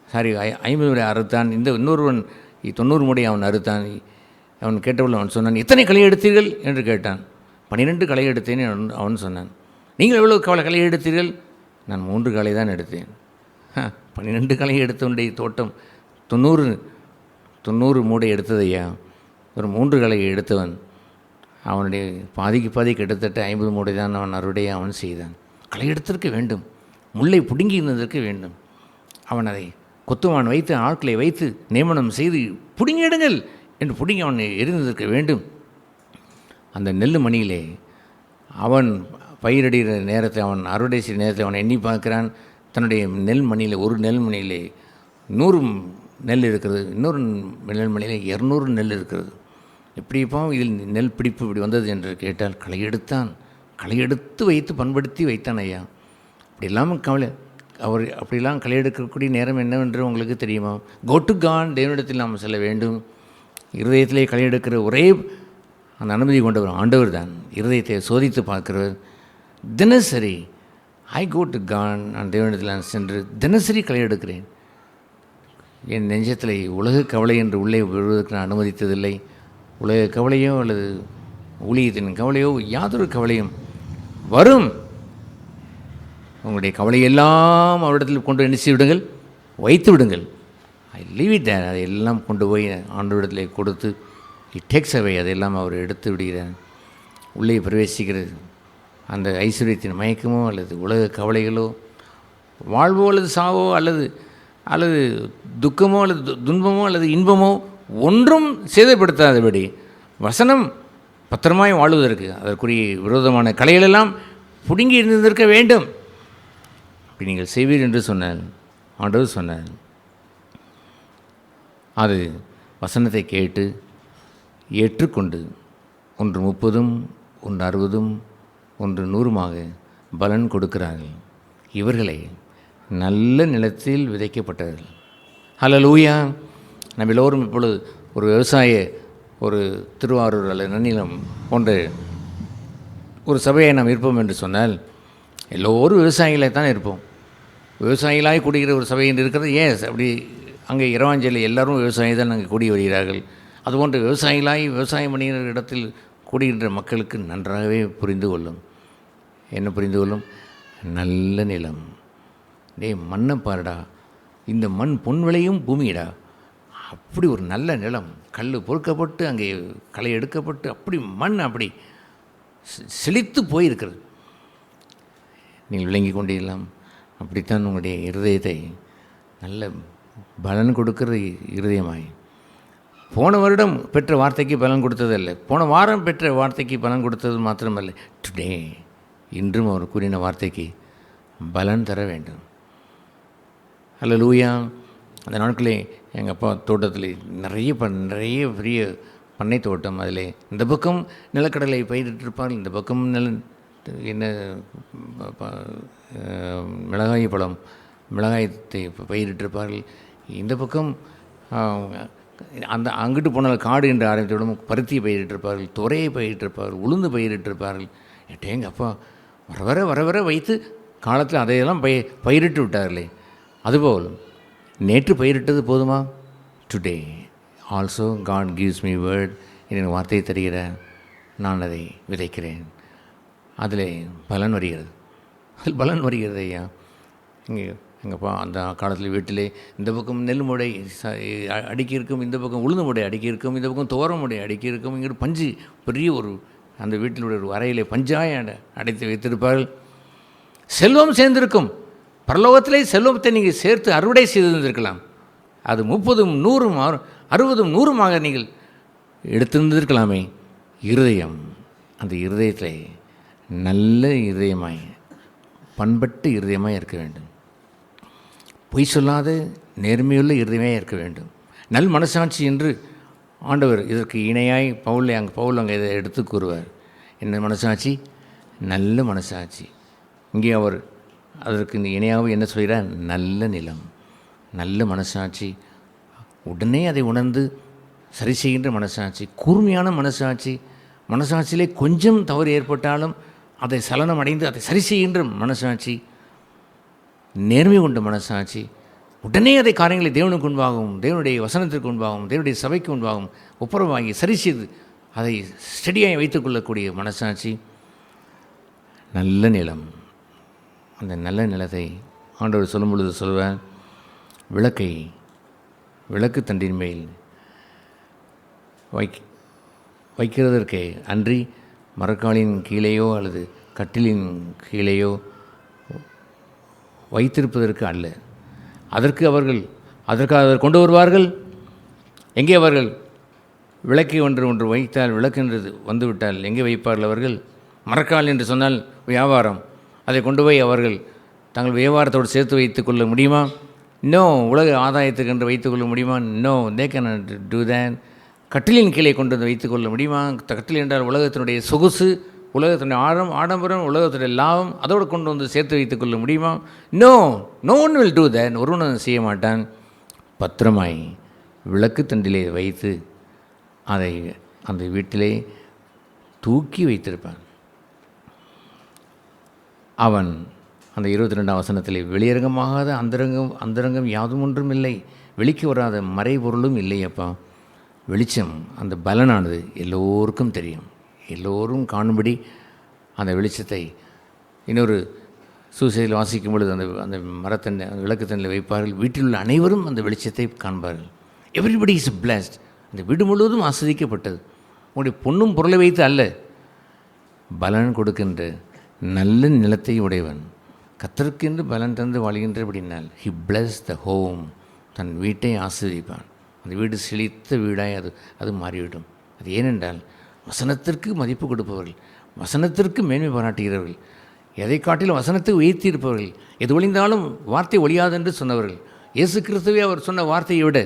50 மூடை அறுத்தான். இன்னொருவன் 90 மூடை அவன் அறுத்தான். அவன் கேட்டவள் அவன் சொன்னான், எத்தனை களை எடுத்தீர்கள் என்று கேட்டான். 12 களை எடுத்தேன் அவன் சொன்னான். நீங்கள் எவ்வளோ களை எடுத்தீர்கள்? நான் 3 களை தான் எடுத்தேன். 12 களை எடுத்தவனுடைய தோட்டம் 90 மூடை எடுத்ததையா? ஒரு 3 களை எடுத்தவன் அவனுடைய பாதிக்கு பாதி கிட்டத்தட்ட 50 மூடை தான் அவன் அறுவடையை அவன் செய்தான். களை எடுத்திருக்க வேண்டும், முல்லை பிடுங்கி இருந்ததற்கு வேண்டும். அவன் அதை கொத்துவான் வைத்து ஆட்களை வைத்து நியமனம் செய்து பிடுங்கி எடுங்கள் என்று பிடுங்கி அவன் எரிந்ததற்கு வேண்டும். அந்த நெல் மணியிலே அவன் பயிரிடுகிற நேரத்தை, அவன் அறுவடை செய்கிற நேரத்தை அவன் எண்ணி பார்க்கிறான். தன்னுடைய நெல் மணியில், ஒரு நெல் மணியிலே 100 நெல் இருக்கிறது, இன்னொரு நெல் மணியிலே 200 நெல் இருக்கிறது. எப்படிப்பா இதில் நெல் பிடிப்பு இப்படி வந்தது என்று கேட்டால், களை எடுத்து வைத்து பண்படுத்தி வைத்தான் ஐயா. அப்படி இல்லாமல் அப்படிலாம் களை எடுக்கக்கூடிய நேரம் என்னவென்று உங்களுக்கு தெரியுமா? கோ டு காட், தேவனிடத்தில் நாம் செல்ல வேண்டும். இருதயத்திலே களை எடுக்கிற ஒரே அந்த அனுமதி கொண்டவர் ஆண்டவர் தான். இருதயத்தை சோதித்து பார்க்கிறவர். தினசரி ஐ கோ டு காட், நான் தேவனிடத்தில் நான் சென்று தினசரி களை எடுக்கிறேன். என் நெஞ்சத்தில் உலக கவலை என்று உள்ளே விழுவதற்கு நான் அனுமதித்ததில்லை. உலக கவலையோ அல்லது ஊழியத்தின் கவலையோ யாதொரு கவலையும் வரும். உங்களுடைய கவலையெல்லாம் அவரிடத்தில் கொண்டு என்ன செய்து விடுங்கள், வைத்து விடுங்கள். ஐ லீவ் இட் தேர். அதையெல்லாம் கொண்டு போய் ஆண்டவரிடத்தில் கொடுத்து டேக்ஸ் அவே, அதையெல்லாம் அவர் எடுத்து விடுகிறார். உள்ளே பிரவேசிக்கிறது அந்த ஐஸ்வர்யத்தின் மயக்கமோ அல்லது உலக கவலைகளோ, வாழ்வோ அல்லது சாவோ அல்லது துக்கமோ அல்லது துன்பமோ அல்லது இன்பமோ ஒன்றும் சேதப்படுத்தாதபடி வசனம் பத்திரமாய் வாழ்வதற்கு அதற்குரிய விரோதமான கலைகளெல்லாம் பிடுங்கி இருந்திருக்க வேண்டும். அப்படி நீங்கள் செய்வீர் என்று சொன்னார் ஆண்டவர் சொன்னார். அது வசனத்தை கேட்டு ஏற்றுக்கொண்டு 1 30, 1 60, 1 100 பலன் கொடுக்கிறார்கள். இவர்களை நல்ல நிலத்தில் விதைக்கப்பட்டவர்கள். ஹல்லேலூயா. நம்ம எல்லோரும் இப்பொழுது ஒரு விவசாய, ஒரு திருவாரூர் அல்லது நன்னிலம் போன்ற ஒரு சபையை நாம் இருப்போம் என்று சொன்னால், எல்லோரும் விவசாயிகளாக தான் இருப்போம். விவசாயிகளாக கூடுகிற ஒரு சபை என்று இருக்கிறது. ஏன் அப்படி? அங்கே இரவாஞ்சலில் எல்லோரும் விவசாயி தான் அங்கே கூடி வருகிறார்கள். அதுபோன்று விவசாயிகளாய் விவசாயம் பண்ணுகிற இடத்தில் கூடுகின்ற மக்களுக்கு நன்றாகவே புரிந்து கொள்ளும். என்ன புரிந்து கொள்ளும்? நல்ல நிலம். மண்ணை பாருடா, இந்த மண் பொன் விளையும் பூமியிடா. அப்படி ஒரு நல்ல நிலம், கல் பொறுக்கப்பட்டு அங்கே களை எடுக்கப்பட்டு அப்படி மண் அப்படி செழித்து போயிருக்கிறது. நீங்கள் விளங்கி கொண்டீர்களாம். அப்படித்தான் உங்களுடைய இருதயத்தை நல்ல பலன் கொடுக்கிற இருதயமாய், போன வருடம் பெற்ற வார்த்தைக்கு பலன் கொடுத்ததல்ல, போன வாரம் பெற்ற வார்த்தைக்கு பலன் கொடுத்தது மாத்திரமல்ல, டுடே இன்றும் அவர் கூறின வார்த்தைக்கு பலன் தர வேண்டும். ஹல்லேலூயா. அந்த நாட்களே எங்கள் அப்பா தோட்டத்தில் நிறைய பெரிய பண்ணை தோட்டம். அதில் இந்த பக்கம் நிலக்கடலை பயிரிட்டிருப்பார்கள், இந்த பக்கம் மிளகாயத்தை பயிரிட்டிருப்பார்கள். இந்த பக்கம் அங்கிட்டு போனால் காடு என்று ஆரம்பித்தோடும் பருத்தியை பயிரிட்டிருப்பார்கள், துறையை பயிரிட்டிருப்பார்கள், உளுந்து பயிரிட்டிருப்பார்கள். எங்கள் அப்பா வர வர வைத்து காலத்தில் அதையெல்லாம் பயிரிட்டு விட்டார்களே. அதுபோல் நேற்று பயிரிட்டது போதுமா? Today also God gives me word. எனக்கு வார்த்தையை தருகிறார், நான் அதை விதைக்கிறேன், அதில் பலன் வருகிறது. அதில் பலன் வருகிறது ஐயா. எங்கப்பா அந்த காலத்தில் வீட்டிலே இந்த பக்கம் நெல் முடை அடுக்கி இருக்கும், இந்த பக்கம் உளுந்து முடை அடுக்கி இருக்கும், இந்த பக்கம் தோரம் முடை அடுக்கி இருக்கும். இங்கே பஞ்சு பெரிய ஒரு அந்த வீட்டில் ஒரு அறையிலே பஞ்சாய அடைத்து வைத்திருப்பார்கள். செல்வம் சேர்ந்திருக்கும். பரலோகத்திலே செல்வத்தை நீங்கள் சேர்த்து அறுவடை செய்திருந்திருக்கலாம். அது 30, 100, 60, 100 நீங்கள் எடுத்திருந்திருக்கலாமே. இருதயம், அந்த இருதயத்தில் நல்ல இருதயமாய், பண்பட்டு இருதயமாய் இருக்க வேண்டும். பொய் சொல்லாத நேர்மையுள்ள இருதயமாக இருக்க வேண்டும். நல் மனசாட்சி என்று ஆண்டவர் இதற்கு இணையாய் பவுல் அங்கே இதை எடுத்து கூறுவார். என்ன மனசாட்சி? நல்ல மனசாட்சி. இங்கே அவர் அதற்கு இந்த இணையாக என்ன சொல்கிறார்? நல்ல நிலம், நல்ல மனசாட்சி, உடனே அதை உணர்ந்து சரி செய்கின்ற மனசாட்சி, கூர்மையான மனசாட்சி. மனசாட்சியிலே கொஞ்சம் தவறு ஏற்பட்டாலும் அதை சலனம் அடைந்து அதை சரி செய்கின்ற மனசாட்சி, நேர்மை கொண்ட மனசாட்சி, உடனே அதை காரியங்களை தேவனுக்கு முன்பாகவும் தேவனுடைய வசனத்திற்கு முன்பாகவும் தேவனுடைய சபைக்கு முன்பாகவும் ஒப்புரவாகி சரி செய்து அதை ஸ்டெடியாக வைத்துக்கொள்ளக்கூடிய மனசாட்சி, நல்ல நிலம். அந்த நல்ல நிலத்தை ஆண்டவர் சொல்லும் பொழுது சொல்வார், விளக்கு தண்டின் மேல் வைக்கிறதற்கே அன்றி மரக்காலின் கீழேயோ அல்லது கட்டிலின் கீழேயோ வைத்திருப்பதற்கு அல்ல. அதற்காக கொண்டு வருவார்கள். எங்கே அவர்கள் விளக்கை ஒன்று வைத்தால், விளக்கு என்று வந்துவிட்டால் எங்கே வைப்பார்கள் அவர்கள்? மரக்கால் என்று சொன்னால் வியாபாரம், அதை கொண்டு போய் அவர்கள் தங்கள் வியாபாரத்தோடு சேர்த்து வைத்து கொள்ள முடியுமா? நோ. உலக ஆதாயத்துக்கு என்று வைத்துக்கொள்ள முடியுமா? No, they can do that. கட்டிலின் கீழே கொண்டு வந்து வைத்துக்கொள்ள முடியுமா? கட்டில் என்றால் உலகத்தினுடைய சொகுசு, உலகத்தினுடைய ஆடம்பரம், உலகத்தினுடைய லாபம், அதோடு கொண்டு வந்து சேர்த்து வைத்துக்கொள்ள முடியுமா? No, no one will do that. ஒருவனும் செய்ய மாட்டான். பத்திரமாய் விளக்கு தண்டிலே வைத்து அதை அந்த வீட்டிலே தூக்கி வைத்திருப்பான். அவன் அந்த 22ஆம் வசனத்திலே, வெளியரங்கமாகாத அந்தரங்கம் யாதும் ஒன்றும் இல்லை, வெளிக்கு வராத மறைபொருளும் இல்லையப்பா. வெளிச்சம், அந்த பலனானது எல்லோருக்கும் தெரியும், எல்லோரும் காணும்படி அந்த வெளிச்சத்தை இன்னொரு சூசையில் வாசிக்கும் பொழுது அந்த மரத்தண்டை விளக்குத்தண்ணில் வைப்பார்கள். வீட்டில் உள்ள அனைவரும் அந்த வெளிச்சத்தை காண்பார்கள். Everybody is blessed. அந்த வீடு முழுவதும் ஆஸ்வதிக்கப்பட்டது. உங்களுடைய பொண்ணும் பொருளை வைத்து அல்ல, பலன் கொடுக்கின்ற நல்ல நிலத்தை உடையவன் கர்த்தருக்கென்று பலன் தந்து வாழ்கின்ற அப்படின்னால் ஹி பிளஸ் த ஹோம். தன் வீட்டை ஆஸ்வதிப்பான். அந்த வீடு செழித்த வீடாய் அது மாறிவிடும். அது ஏனென்றால் வசனத்திற்கு மதிப்பு கொடுப்பவர்கள், வசனத்திற்கு மேன்மை பாராட்டுகிறவர்கள், எதை காட்டிலும் வசனத்துக்கு உயர்த்தியிருப்பவர்கள், எது ஒளிந்தாலும் வார்த்தை ஒழியாது என்று சொன்னவர்கள். இயேசு கிறிஸ்துவே அவர் சொன்ன வார்த்தையை விட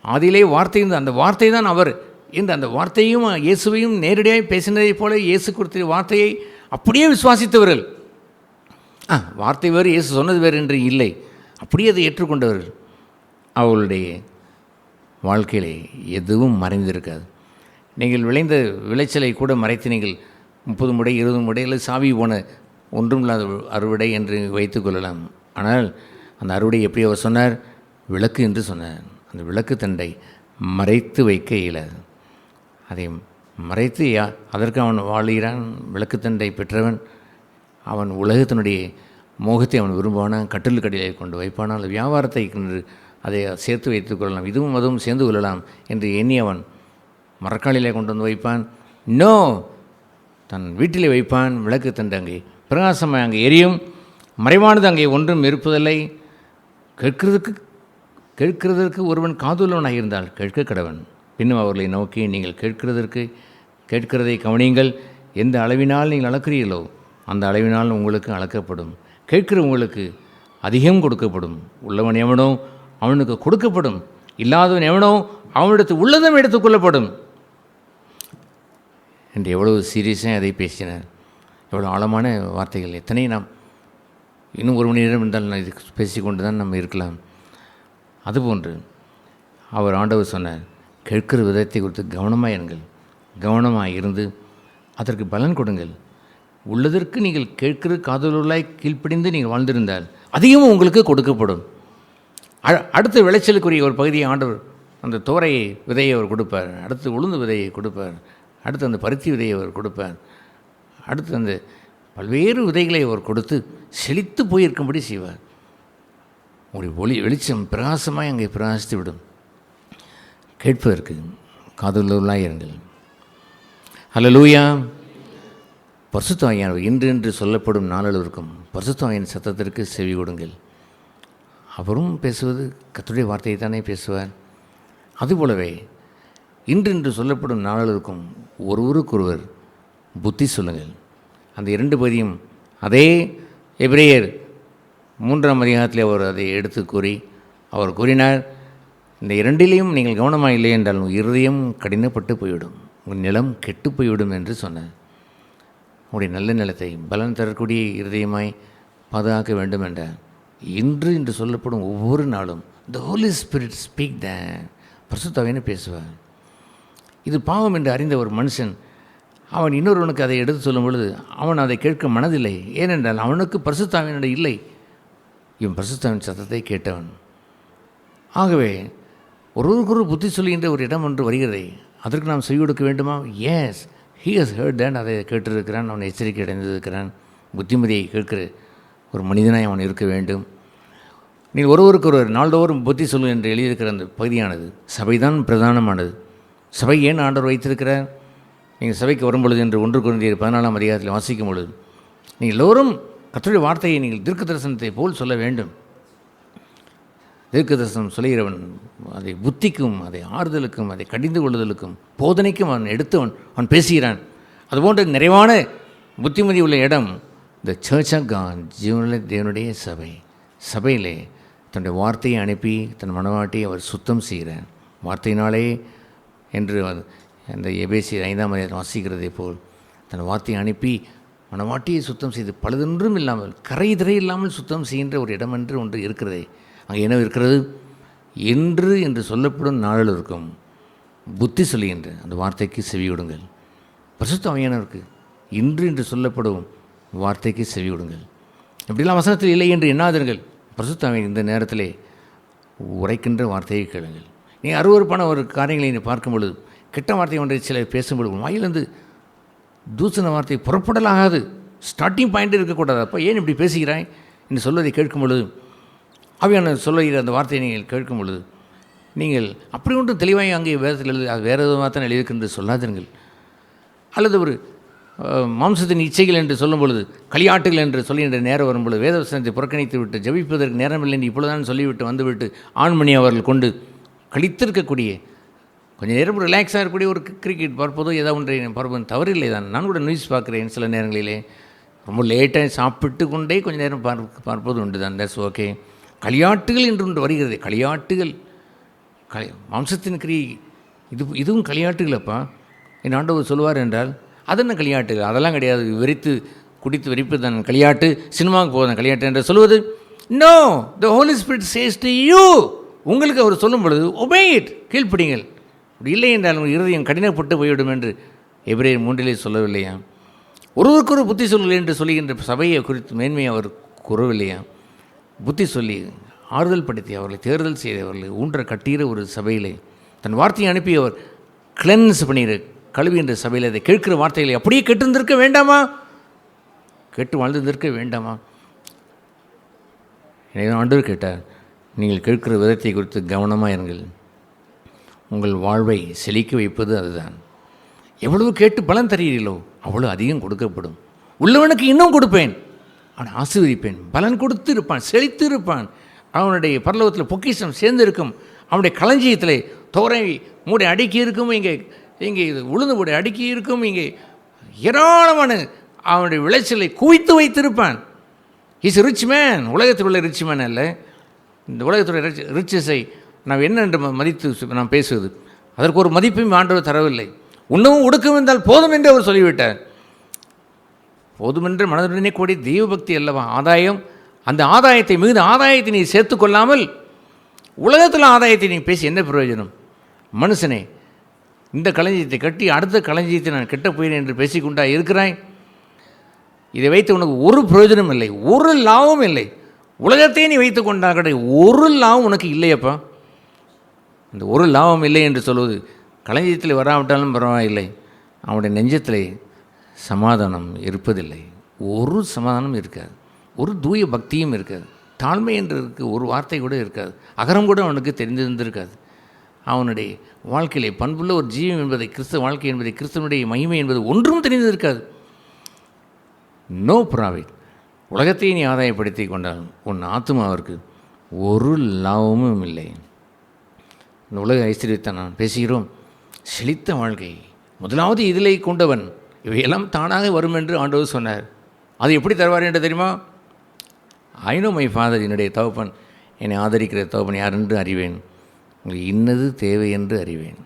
ஆதியிலே வார்த்தை இருந்த அந்த வார்த்தை தான் அவர் என்று அந்த வார்த்தையும் இயேசுவையும் நேரடியாக பேசினதைப் போல இயேசு கொடுத்த வார்த்தையை அப்படியே விசுவாசித்தவர்கள். வார்த்தை வேறு, இயேசு சொன்னது வேறு என்று இல்லை, அப்படியே அதை ஏற்றுக்கொண்டவர்கள். அவர்களுடைய வாழ்க்கையிலே எதுவும் மறைந்திருக்காது. நீங்கள் விளைந்த விளைச்சலை கூட மறைத்து நீங்கள் 30 முறை 20 முறை அல்லது சாவி போன ஒன்றுமில்லாத அறுவடை என்று வைத்து கொள்ளலாம். ஆனால் அந்த அறுவடை எப்படி அவர் சொன்னார்? விளக்கு என்று சொன்னார். அந்த விளக்கு தண்டை மறைத்து வைக்க இயலாது. அதை மறைத்து அதற்கு அவன் வாழ்கிறான். விளக்கு தண்டை பெற்றவன் அவன் உலகத்தினுடைய மோகத்தை அவன் விரும்புவானான். கட்டிலுக்கடியிலே கொண்டு வைப்பானால் வியாபாரத்தை அதை சேர்த்து வைத்துக் கொள்ளலாம், இதுவும் அதுவும் சேர்ந்து கொள்ளலாம் என்று எண்ணி அவன் மரக்காலிலே கொண்டு வந்து வைப்பான். நோ, தன் வீட்டிலே வைப்பான். விளக்கு தண்டு அங்கே பிரகாசமாக அங்கே எரியும். மறைவானது அங்கே ஒன்றும் இருப்பதில்லை. கேட்கிறதற்கு ஒருவன் காதுள்ளவனாக இருந்தால் கேட்க கடவன். பின்னும் அவர்களை நோக்கி, நீங்கள் கேட்கிறதை கவனியுங்கள். எந்த அளவினால் நீங்கள் அளக்கிறீர்களோ அந்த அளவினால் உங்களுக்கு அளக்கப்படும். கேட்கிறவங்களுக்கு அதிகம் கொடுக்கப்படும். உள்ளவன் எவனோ அவனுக்கு கொடுக்கப்படும், இல்லாதவன் எவனோ அவனிடத்து உள்ளதும் எடுத்துக்கொள்ளப்படும் என்று எவ்வளவு சீரியஸாக அதை பேசினார். எவ்வளோ ஆழமான வார்த்தைகள். எத்தனை நாம் இன்னும் 1 மணி நேரம் இருந்தால் நான் இது பேசிக்கொண்டு தான் நம்ம இருக்கலாம். அதுபோன்று அவர் ஆண்டவர் சொன்னார், கேட்கிற விதத்தை குறித்து கவனமாக இருங்கள். கவனமாக இருந்து அதற்கு பலன் கொடுங்கள். உள்ளதற்கு நீங்கள் கேட்கிற காதலாய் கீழ்ப்படிந்து நீங்கள் வாழ்ந்திருந்தால் அதிகமும் உங்களுக்கு கொடுக்கப்படும். அடுத்த விளைச்சலுக்குரிய ஒரு பகுதியை ஆண்டவர் அந்த தோரை விதையை அவர் கொடுப்பார். அடுத்து உளுந்து விதையை கொடுப்பார். அடுத்து அந்த பருத்தி விதையை அவர் கொடுப்பார். அடுத்து அந்த பல்வேறு விதைகளை அவர் கொடுத்து செழித்து போயிருக்கும்படி செய்வார். உங்களுடைய வெளிச்சம் பிரகாசமாய் அங்கே பிரகாசித்து விடும். கேட்பதற்கு காதுள்ளவர்களாய் இருங்கள். ஹல்லேலூயா. பரிசுத்த ஆவியானவர் இன்று சொல்லப்படும் நாளளவிற்கும் பரிசுத்த ஆவியின் சத்தத்திற்கு செவி கொடுங்கள். அவரும் பேசுவது கர்த்தருடைய வார்த்தையை தானே பேசுவார். அதுபோலவே இன்று சொல்லப்படும் நாளளவிற்கும் ஒருவருக்கொருவர் புத்தி சொல்லுங்கள். அந்த 2 பகுதியும் அதே எபிரேயர் 3ஆம் அதிகாரத்தில் அவர் அதை எடுத்து அவர் கூறினார், இந்த 2லேயும் நீங்கள் கவனமாக இல்லை என்றால் உங்கள் இருதயம் கடினப்பட்டு போய்விடும், உங்கள் நிலம் கெட்டு போய்விடும் என்று சொன்னார். உங்களுடைய நல்ல நிலத்தை பலன் தரக்கூடிய இருதயமாய் பாதுகாக்க வேண்டும் என்றார். இன்று சொல்லப்படும் ஒவ்வொரு நாளும் த ஹோலி ஸ்பிரிட் ஸ்பீக் பரிசுத்த ஆவியானவர் பேசுவார். இது பாவம் என்று அறிந்த ஒரு மனுஷன் அவன் இன்னொருவனுக்கு அதை எடுத்து சொல்லும் பொழுது அவன் அதை கேட்க மனதில்லை. ஏனென்றால் அவனுக்கு பரிசுத்த ஆவியினுடைய இல்லை, இவன் பரிசுத்த ஆவியின் சத்தத்தை கேட்டவன். ஆகவே ஒருவருக்கொரு புத்தி சொல்லுகின்ற ஒரு இடம் ஒன்று வருகிறதே, அதற்கு நாம் செவி கொடுக்க வேண்டுமா? Yes, he has heard that. அதை கேட்டிருக்கிறான், அவன் எச்சரிக்கை அடைந்திருக்கிறான். புத்திமதியை கேட்கிற ஒரு மனிதனாய் அவன் இருக்க வேண்டும். நீ ஒருவருக்கு ஒருவர் நாள்தோறும் புத்தி சொல்லு என்று எழுதியிருக்கிற அந்த பகுதியானது சபைதான் பிரதானமானது. சபை ஏன் ஆண்டவர் வைத்திருக்கிறார்? நீங்கள் சபைக்கு வரும்பொழுது என்று 1 கொரிந்தியர் 14ஆம் அதிகாரத்தில் வாசிக்கும் பொழுது நீங்கள் எல்லோரும் கர்த்தருடைய வார்த்தையை நீங்கள் தீர்க்க தரிசனத்தை போல் சொல்ல வேண்டும். தீர்க்க தரிசனம் சொல்லுகிறவன் அதை புத்திக்கும், அதை ஆறுதலுக்கும், அதை கடிந்து கொள்ளுதலுக்கும், போதனைக்கும் அவன் எடுத்து அவன் பேசுகிறான். அதுபோன்ற நிறைவான புத்திமதி உள்ள இடம் த சர்ச் ஆஃப் காட், ஜீவனுள்ள தேவனுடைய சபை. சபையிலே தன்னுடைய வார்த்தையை அனுப்பி தன் மனவாட்டியை அவர் சுத்தம் செய்கிறார். வார்த்தையினாலே என்று அந்த எபேசியர் 5ஆம் அதிகாரத்தில் வாசிக்கிறதை போல் தன் வார்த்தையை அனுப்பி மனவாட்டியை சுத்தம் செய்து பழுதொன்றும் இல்லாமல் கரை திரை இல்லாமல் சுத்தம் செய்கின்ற ஒரு இடம் என்று ஒன்று இருக்கிறதே. அங்கே என்ன இருக்கிறது? என்று சொல்லப்படும் நாளில் இருக்கும் புத்தி சொல்லுகின்ற அந்த வார்த்தைக்கு செவி கொடுங்கள். பரிசுத்த ஆவியானவருக்கு என்று சொல்லப்படும் வார்த்தைக்கு செவி கொடுங்கள். இப்படிலாம் வசனத்தில் இல்லை என்று எண்ணாதீர்கள். பரிசுத்த ஆவியின் இந்த நேரத்திலே உரைக்கின்ற வார்த்தையை கேளுங்கள். நீ அருவருப்பான ஒரு காரியங்களை நீ பார்க்கும் பொழுது, கெட்ட வார்த்தை ஒன்றை சிலர் பேசும்பொழுது வாயிலிருந்து தூசண வார்த்தை புறப்படலாகாது. ஸ்டார்டிங் பாயிண்ட் இருக்கக்கூடாது. அப்போ ஏன் இப்படி பேசுகிறாய் என்று சொல்வதை கேட்கும் பொழுது, ஆவியான சொல்லுகிற அந்த வார்த்தையை நீங்கள் கேட்கும் பொழுது நீங்கள் அப்படி ஒன்றும் தெளிவாக அங்கே வேதத்தில் எழுது அது வேறு விதமாக தான் எழுதியிருக்கின்ற சொல்லாதீர்கள். அல்லது ஒரு மாம்சத்தின் இச்சைகள் என்று சொல்லும் பொழுது, களியாட்டுகள் என்று சொல்லுகின்ற நேரம் வரும்பொழுது வேதவசனத்தை புறக்கணித்து விட்டு ஜெபிப்பதற்கு நேரமில்லை என்று இப்பொழுதுதான் சொல்லிவிட்டு வந்துவிட்டு ஆண்மணி அவர்கள் கொண்டு கழித்திருக்கக்கூடிய கொஞ்சம் நேரம் ரிலாக்ஸாக இருக்கக்கூடிய ஒரு கிரிக்கெட் பார்ப்பதோ ஏதாவது ஒன்றை பார்ப்பது தவறில்லை தான். நான் கூட நியூஸ் பார்க்குறேன் சில நேரங்களிலே. ரொம்ப லேட்டாக சாப்பிட்டு கொண்டே கொஞ்சம் நேரம் பார்ப்பது உண்டு தான். That's okay. களியாட்டுகள் என்று ஒன்று வருகிறது. களியாட்டுகள் மாம்சத்தின் கிரியை இதுவும் களியாட்டுகளப்பா என் ஆண்டவர் சொல்லுவார் என்றால் அது என்ன களியாட்டுகள்? அதெல்லாம் கிடையாது. வெறித்து குடித்து வெறிப்பு தான் களியாட்டு. சினிமாவுக்கு போகிறேன் களியாட்டு என்று சொல்லுவது no. The Holy Spirit says to you. உங்களுக்கு அவர் சொல்லும் பொழுது ஒபே இட், கீழ்ப்பிடிங்கள். அப்படி இல்லை என்றால் உங்கள் இருதயம் கடினப்பட்டு போய்விடும் என்று எபிரேயர் 3 சொல்லவில்லையா? ஒருவருக்கொரு புத்தி சொல்லலை என்று சொல்லுகின்ற சபையை குறித்து மேன்மையை அவர் கூறவில்லையா? புத்தி சொல்லி ஆறுதல் படுத்தி அவர்களை தேர்தல் செய்தவர்களை ஊன்ற கட்டுகிற ஒரு சபையிலே தன் வார்த்தையை அனுப்பி அவர் கிளென்ஸ் பண்ணுகிற கழுவுகின்ற சபையில் அதை கேட்கிற வார்த்தைகளை அப்படியே கேட்டிருந்திருக்க வேண்டாமா? கேட்டு வாழ்ந்திருந்திருக்க வேண்டாமா? எனவே ஆண்டவர் கேட்டார், நீங்கள் கேட்கிற விதத்தை குறித்து கவனமாக இருங்கள். உங்கள் வாழ்வை செழிக்க வைப்பது அதுதான். எவ்வளவு கேட்டு பலன் தருகிறீர்களோ அவ்வளோ அதிகம் கொடுக்கப்படும். உள்ளவனுக்கு இன்னும் கொடுப்பேன், அவன் ஆசீர்வதிப்பேன். பலன் கொடுத்து இருப்பான், செழித்து இருப்பான். அவனுடைய பரலோகத்தில் பொக்கிஷம் சேர்ந்து இருக்கும். அவனுடைய களஞ்சியத்தில் தோரை மூடை அடுக்கி இருக்கும். இங்கே இது உளுந்து மூடை அடுக்கி இருக்கும். இங்கே ஏராளமான அவனுடைய விளைச்சலை குவித்து வைத்திருப்பான். Is rich man. உலகத்தில் உள்ள ரிச் மேன் அல்ல. இந்த உலகத்துடைய ரிச்சஸை நாம் என்ன என்று மதித்து நாம் பேசுவது, அதற்கு ஒரு மதிப்பையும் ஆண்டவர் தரவில்லை. உண்ணவும் உடுக்கவும் இருந்தால் போதும் என்று அவர் சொல்லிவிட்டார். போதுமென்று மனதுடனே கூடிய தெய்வபக்தி அல்லவா ஆதாயம். அந்த ஆதாயத்தை மிகுந்த ஆதாயத்தை நீ சேர்த்து கொள்ளாமல் உலகத்தில் ஆதாயத்தை நீ பேசி என்ன பிரயோஜனம்? மனுஷனே, இந்த களஞ்சியத்தை கட்டி அடுத்த களஞ்சியத்தை நான் கெட்டப் போகிறேன் என்று பேசிக்கொண்டா இருக்கிறாய். இதை வைத்து உனக்கு ஒரு பிரயோஜனம் இல்லை, ஒரு லாபம் இல்லை. உலகத்தையே நீ வைத்து கொண்டா கிடையாது, ஒரு லாபம் உனக்கு இல்லையப்பா. அந்த ஒரு லாபம் இல்லை என்று சொல்வது களஞ்சியத்தில் வராவிட்டாலும் பரவாயில்லை, அவனுடைய நெஞ்சத்தில் சமாதானம் இருப்பதில்லை. ஒரு சமாதானம் இருக்காது, ஒரு தூய பக்தியும் இருக்காது, தாழ்மை என்று ஒரு வார்த்தை கூட இருக்காது, அகரம் கூட அவனுக்கு தெரிந்திருந்திருக்காது. அவனுடைய வாழ்க்கையிலே பண்புள்ள ஒரு ஜீவம் என்பதை, கிறிஸ்தவ வாழ்க்கை என்பதை, கிறிஸ்தவனுடைய மகிமை என்பது ஒன்றும் தெரிந்திருக்காது. No profit. உலகத்தை நீ ஆதாயப்படுத்தி கொண்டாலும் உன் ஆத்மாவிற்கு ஒரு லாபமும் இல்லை. இந்த உலக ஐஸ்வர்யத்தை நான் பேசுகிறோம். செழித்த வாழ்க்கை முதலாவது இதிலே கொண்டவன் இவையெல்லாம் தானாக வரும் என்று ஆண்டவர் சொன்னார். அது எப்படி தருவார் என்று தெரியுமா? I know my father. என்னுடைய தகப்பன், என்னை ஆதரிக்கிற தகப்பன் யார் என்று அறிவேன். உங்களுக்கு இன்னது தேவை என்று அறிவேன்.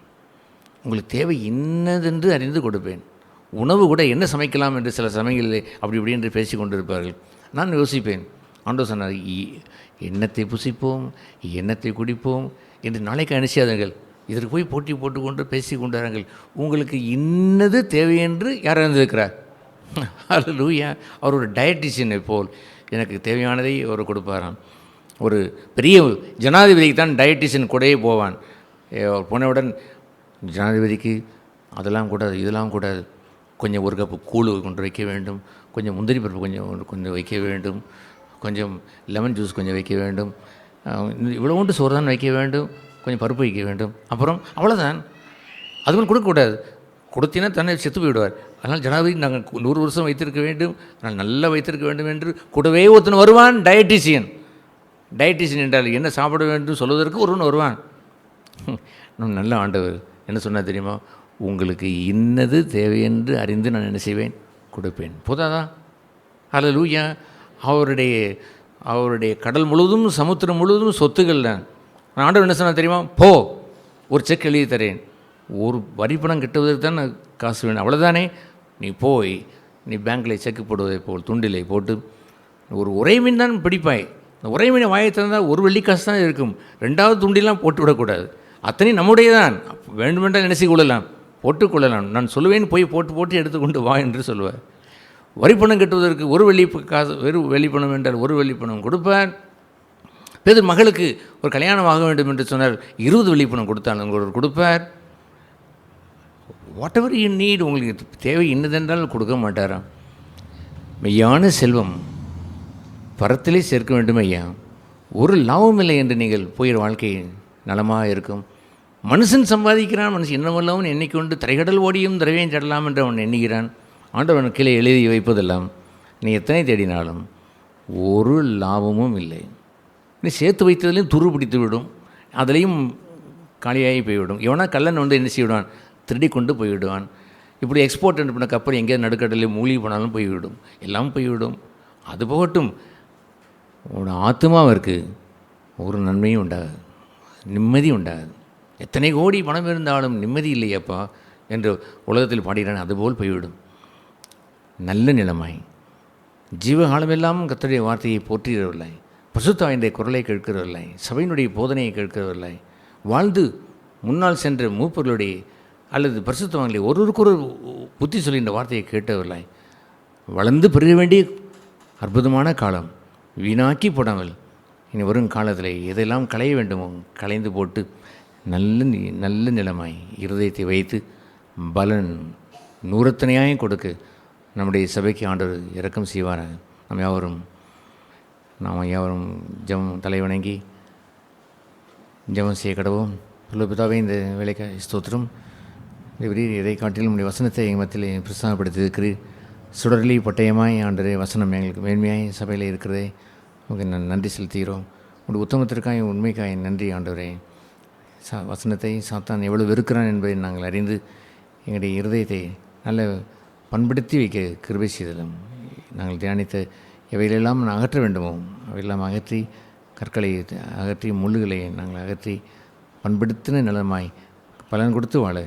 உங்களுக்கு தேவை இன்னதென்று அறிந்து கொடுப்பேன். உணவு கூட என்ன சமைக்கலாம் என்று சில சமயங்களில் அப்படி இப்படி என்று பேசி கொண்டிருப்பார்கள். நான் யோசிப்பேன். ஆண்டவர் சொன்னார், எண்ணத்தை புசிப்போம், எண்ணத்தை குடிப்போம் என்று நாளைக்கு அனுசியாதீர்கள். இதற்கு போய் போட்டி போட்டுக்கொண்டு பேசி கொண்டார்கள். உங்களுக்கு இன்னது தேவை என்று யார் அறிந்திருக்கிறார்? அல்லேலூயா. அவர் ஒரு டயட்டிஷியனை போல் எனக்கு தேவையானதை அவர் கொடுப்பாராம். ஒரு பெரிய ஜனாதிபதிக்கு தான் டயட்டிஷியன் கூடயே போவான். போனவுடன் ஜனாதிபதிக்கு அதெல்லாம் கூடாது, இதெல்லாம் கூடாது, கொஞ்சம் ஒரு கப்பு கூழ் கொண்டு வைக்க வேண்டும், கொஞ்சம் முந்திரி பருப்பு கொஞ்சம் வைக்க வேண்டும், கொஞ்சம் லெமன் ஜூஸ் கொஞ்சம் வைக்க வேண்டும், இவ்வளோண்டு சோறு தான் வைக்க வேண்டும், கொஞ்சம் பருப்பு வைக்க வேண்டும், அப்புறம் அவ்வளோதான். அதுவும் கொடுக்கக்கூடாது. கொடுத்தினா தன்னை செத்து போய்விடுவார். அதனால் ஜனாதிபதி நாங்கள் 100 வருஷம் வைத்திருக்க வேண்டும், அதனால் நல்லா வைத்திருக்க வேண்டும் என்று கூடவே ஒருத்தன் வருவான். டயட்டிஷியன் என்றால் என்ன சாப்பிட வேண்டும் சொல்வதற்கு ஒருவன் வருவான். நல்ல ஆண்டவர் என்ன சொன்னால் தெரியுமா? உங்களுக்கு இன்னது தேவை என்று அறிந்து நான் என்ன செய்வேன்? கொடுப்பேன். போதாதான்? அல்லேலூயா. அவருடைய கடல் முழுவதும் சமுத்திரம் முழுவதும் சொத்துக்கள் தான். ஆண்டவர் என்ன சொன்னால் தெரியுமா? போ, ஒரு செக் எழுதி தரேன், ஒரு வரி பணம் கட்டுவதற்கு தான் காசு வேணும், அவ்வளோதானே, நீ போய் நீ பேங்க்கில் செக்கு போடுவதை போல் துண்டிலை போட்டு ஒரு உரை மீன் தான் பிடிப்பாய். இந்த உரை மீனை வாயை திறந்தால் ஒரு வெள்ளி காசு தான் இருக்கும். 2வது துண்டிலாம் போட்டு விடக்கூடாது. அத்தனை நம்முடைய தான். வேண்டுமென்றால் நினைச்சு கொள்ளலாம், போட்டுக்கொள்ளலாம். நான் சொல்லுவேன், போய் போட்டு எடுத்துக்கொண்டு வா என்று சொல்லுவார். வரிப்பணம் கட்டுவதற்கு ஒரு வெள்ளி காசு, வெறும் வெள்ளிப்பணம் என்றால் ஒரு வெள்ளிப்பணம் கொடுப்பார். பேது மகளுக்கு ஒரு கல்யாணம் ஆக வேண்டும் என்று சொன்னால் 20 வெள்ளிப்பணம் கொடுத்தால் உங்களுக்கு கொடுப்பார். வாட் எவர் யூ நீட், உங்களுக்கு தேவை இன்னதென்றால் கொடுக்க மாட்டாராம். மெய்யான செல்வம் பரத்திலே சேர்க்க வேண்டும் ஐயா. ஒரு லாபம் இல்லை என்று நீங்கள் போயிற வாழ்க்கை நலமாக இருக்கும். மனுஷன் சம்பாதிக்கிறான், மனுஷன் என்னவெல்லாம் எண்ணிக்கொண்டு திரைகடல் ஓடியும் திரவியம் தேடலாம் என்று அவன் எண்ணுகிறான். ஆண்டவன் கீழே எழுதி வைப்பதெல்லாம் நீ எத்தனை தேடினாலும் ஒரு லாபமும் இல்லை. நீ சேர்த்து வைத்ததுலேயும் துரு பிடித்து விடும், அதுலேயும் காலியாகி போய்விடும். எவனா கல்லன் வந்து என்ன செய்விடுவான்? திருடி கொண்டு போய்விடுவான். இப்படி எக்ஸ்போர்ட் பண்ண கப்பல் எங்கேயாவது நடுக்கடலில் மூழ்கி போனாலும் போய்விடும், எல்லாம் போய்விடும். அது போகட்டும், உன் ஆத்மாவிற்கு ஒரு நன்மையும் உண்டாது, நிம்மதி உண்டாது. எத்தனை கோடி பணம் இருந்தாலும் நிம்மதி இல்லையப்பா என்று உலகத்தில் பாடுகிறான். அதுபோல் போய்விடும். நல்ல நிலைமை ஜீவகாலமெல்லாம் கர்த்தருடைய வார்த்தையை போற்றுகிறவில்லை, பரிசுத்தாவினுடைய குரலை கேட்கிறவில்லை, சபையினுடைய போதனையை கேட்கிறவில்லை, வாழ்ந்து முன்னால் சென்ற மூப்பர்களுடைய அல்லது பரிசுத்தவான்களை ஒருவருக்கொரு புத்தி சொல்கின்ற வார்த்தையை கேட்டவில்லை. வளர்ந்து பெருக வேண்டிய அற்புதமான காலம் வீணாக்கி போடாமல் இனி வரும் காலத்தில் எதெல்லாம் களைய வேண்டுமோ களைந்து போட்டு நல்ல நிலைமாய் இருதயத்தை வைத்து பலன் நூறத்தனையாயும் கொடுக்க நம்முடைய சபைக்கு ஆண்டவர் இரக்கம் செய்வாராக. நாம் யாவரும் ஜெபம் தலைவணங்கி ஜெபம் செய்ய கடவோம். பிதாவே, இந்த வேலைக்கு ஸ்தோத்திரம். இதை காட்டிலும் நம்முடைய வசனத்தை எங்கள் மத்தியில் பிரஸ்தாபப்படுத்தியிருக்கிறீர். சுடர்லி பட்டயமாய் ஆண்டரே வசனம் எங்களுக்கு மேன்மையாய் சபையில் இருக்கிறதே உங்களுக்கு நன்றி செலுத்துகிறோம். உங்களுடைய உத்தமத்திற்காய் உண்மைக்காய் நன்றி ஆண்டவரே. வசனத்தை சாத்தான் எவ்வளோ வெறுக்கிறான் என்பதை நாங்கள் அறிந்து எங்களுடைய இருதயத்தை நல்ல பண்படுத்தி வைக்க கிருபை செய்தலும். நாங்கள் தியானித்த எவைகளெல்லாம் அகற்ற வேண்டுமோ அவையெல்லாம் அகற்றி, கற்களை அகற்றி, முள்ளுகளை நாங்கள் அகற்றி பண்படுத்தின நிலமாய் பலன் கொடுத்து வாழ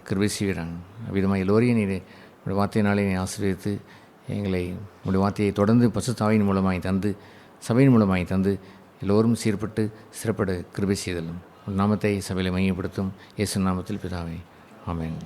கிருபை செய்கிறாங்க. அவ்விதமாக எல்லோரையும் நீர் உடைய வார்த்தையினாலே ஆசீர்வதித்து எங்களை உடைய வார்த்தையை தொடர்ந்து பரிசுத்தாவியின் மூலமாய் தந்து, சபையின் மூலமாய் தந்து எல்லோரும் சீர்பட்டு சிறப்பட கிருபை செய்தலும். உன் நாமத்தை சபையில் மையப்படுத்தும் இயேசு நாமத்தில் பிதாவே, ஆமென்.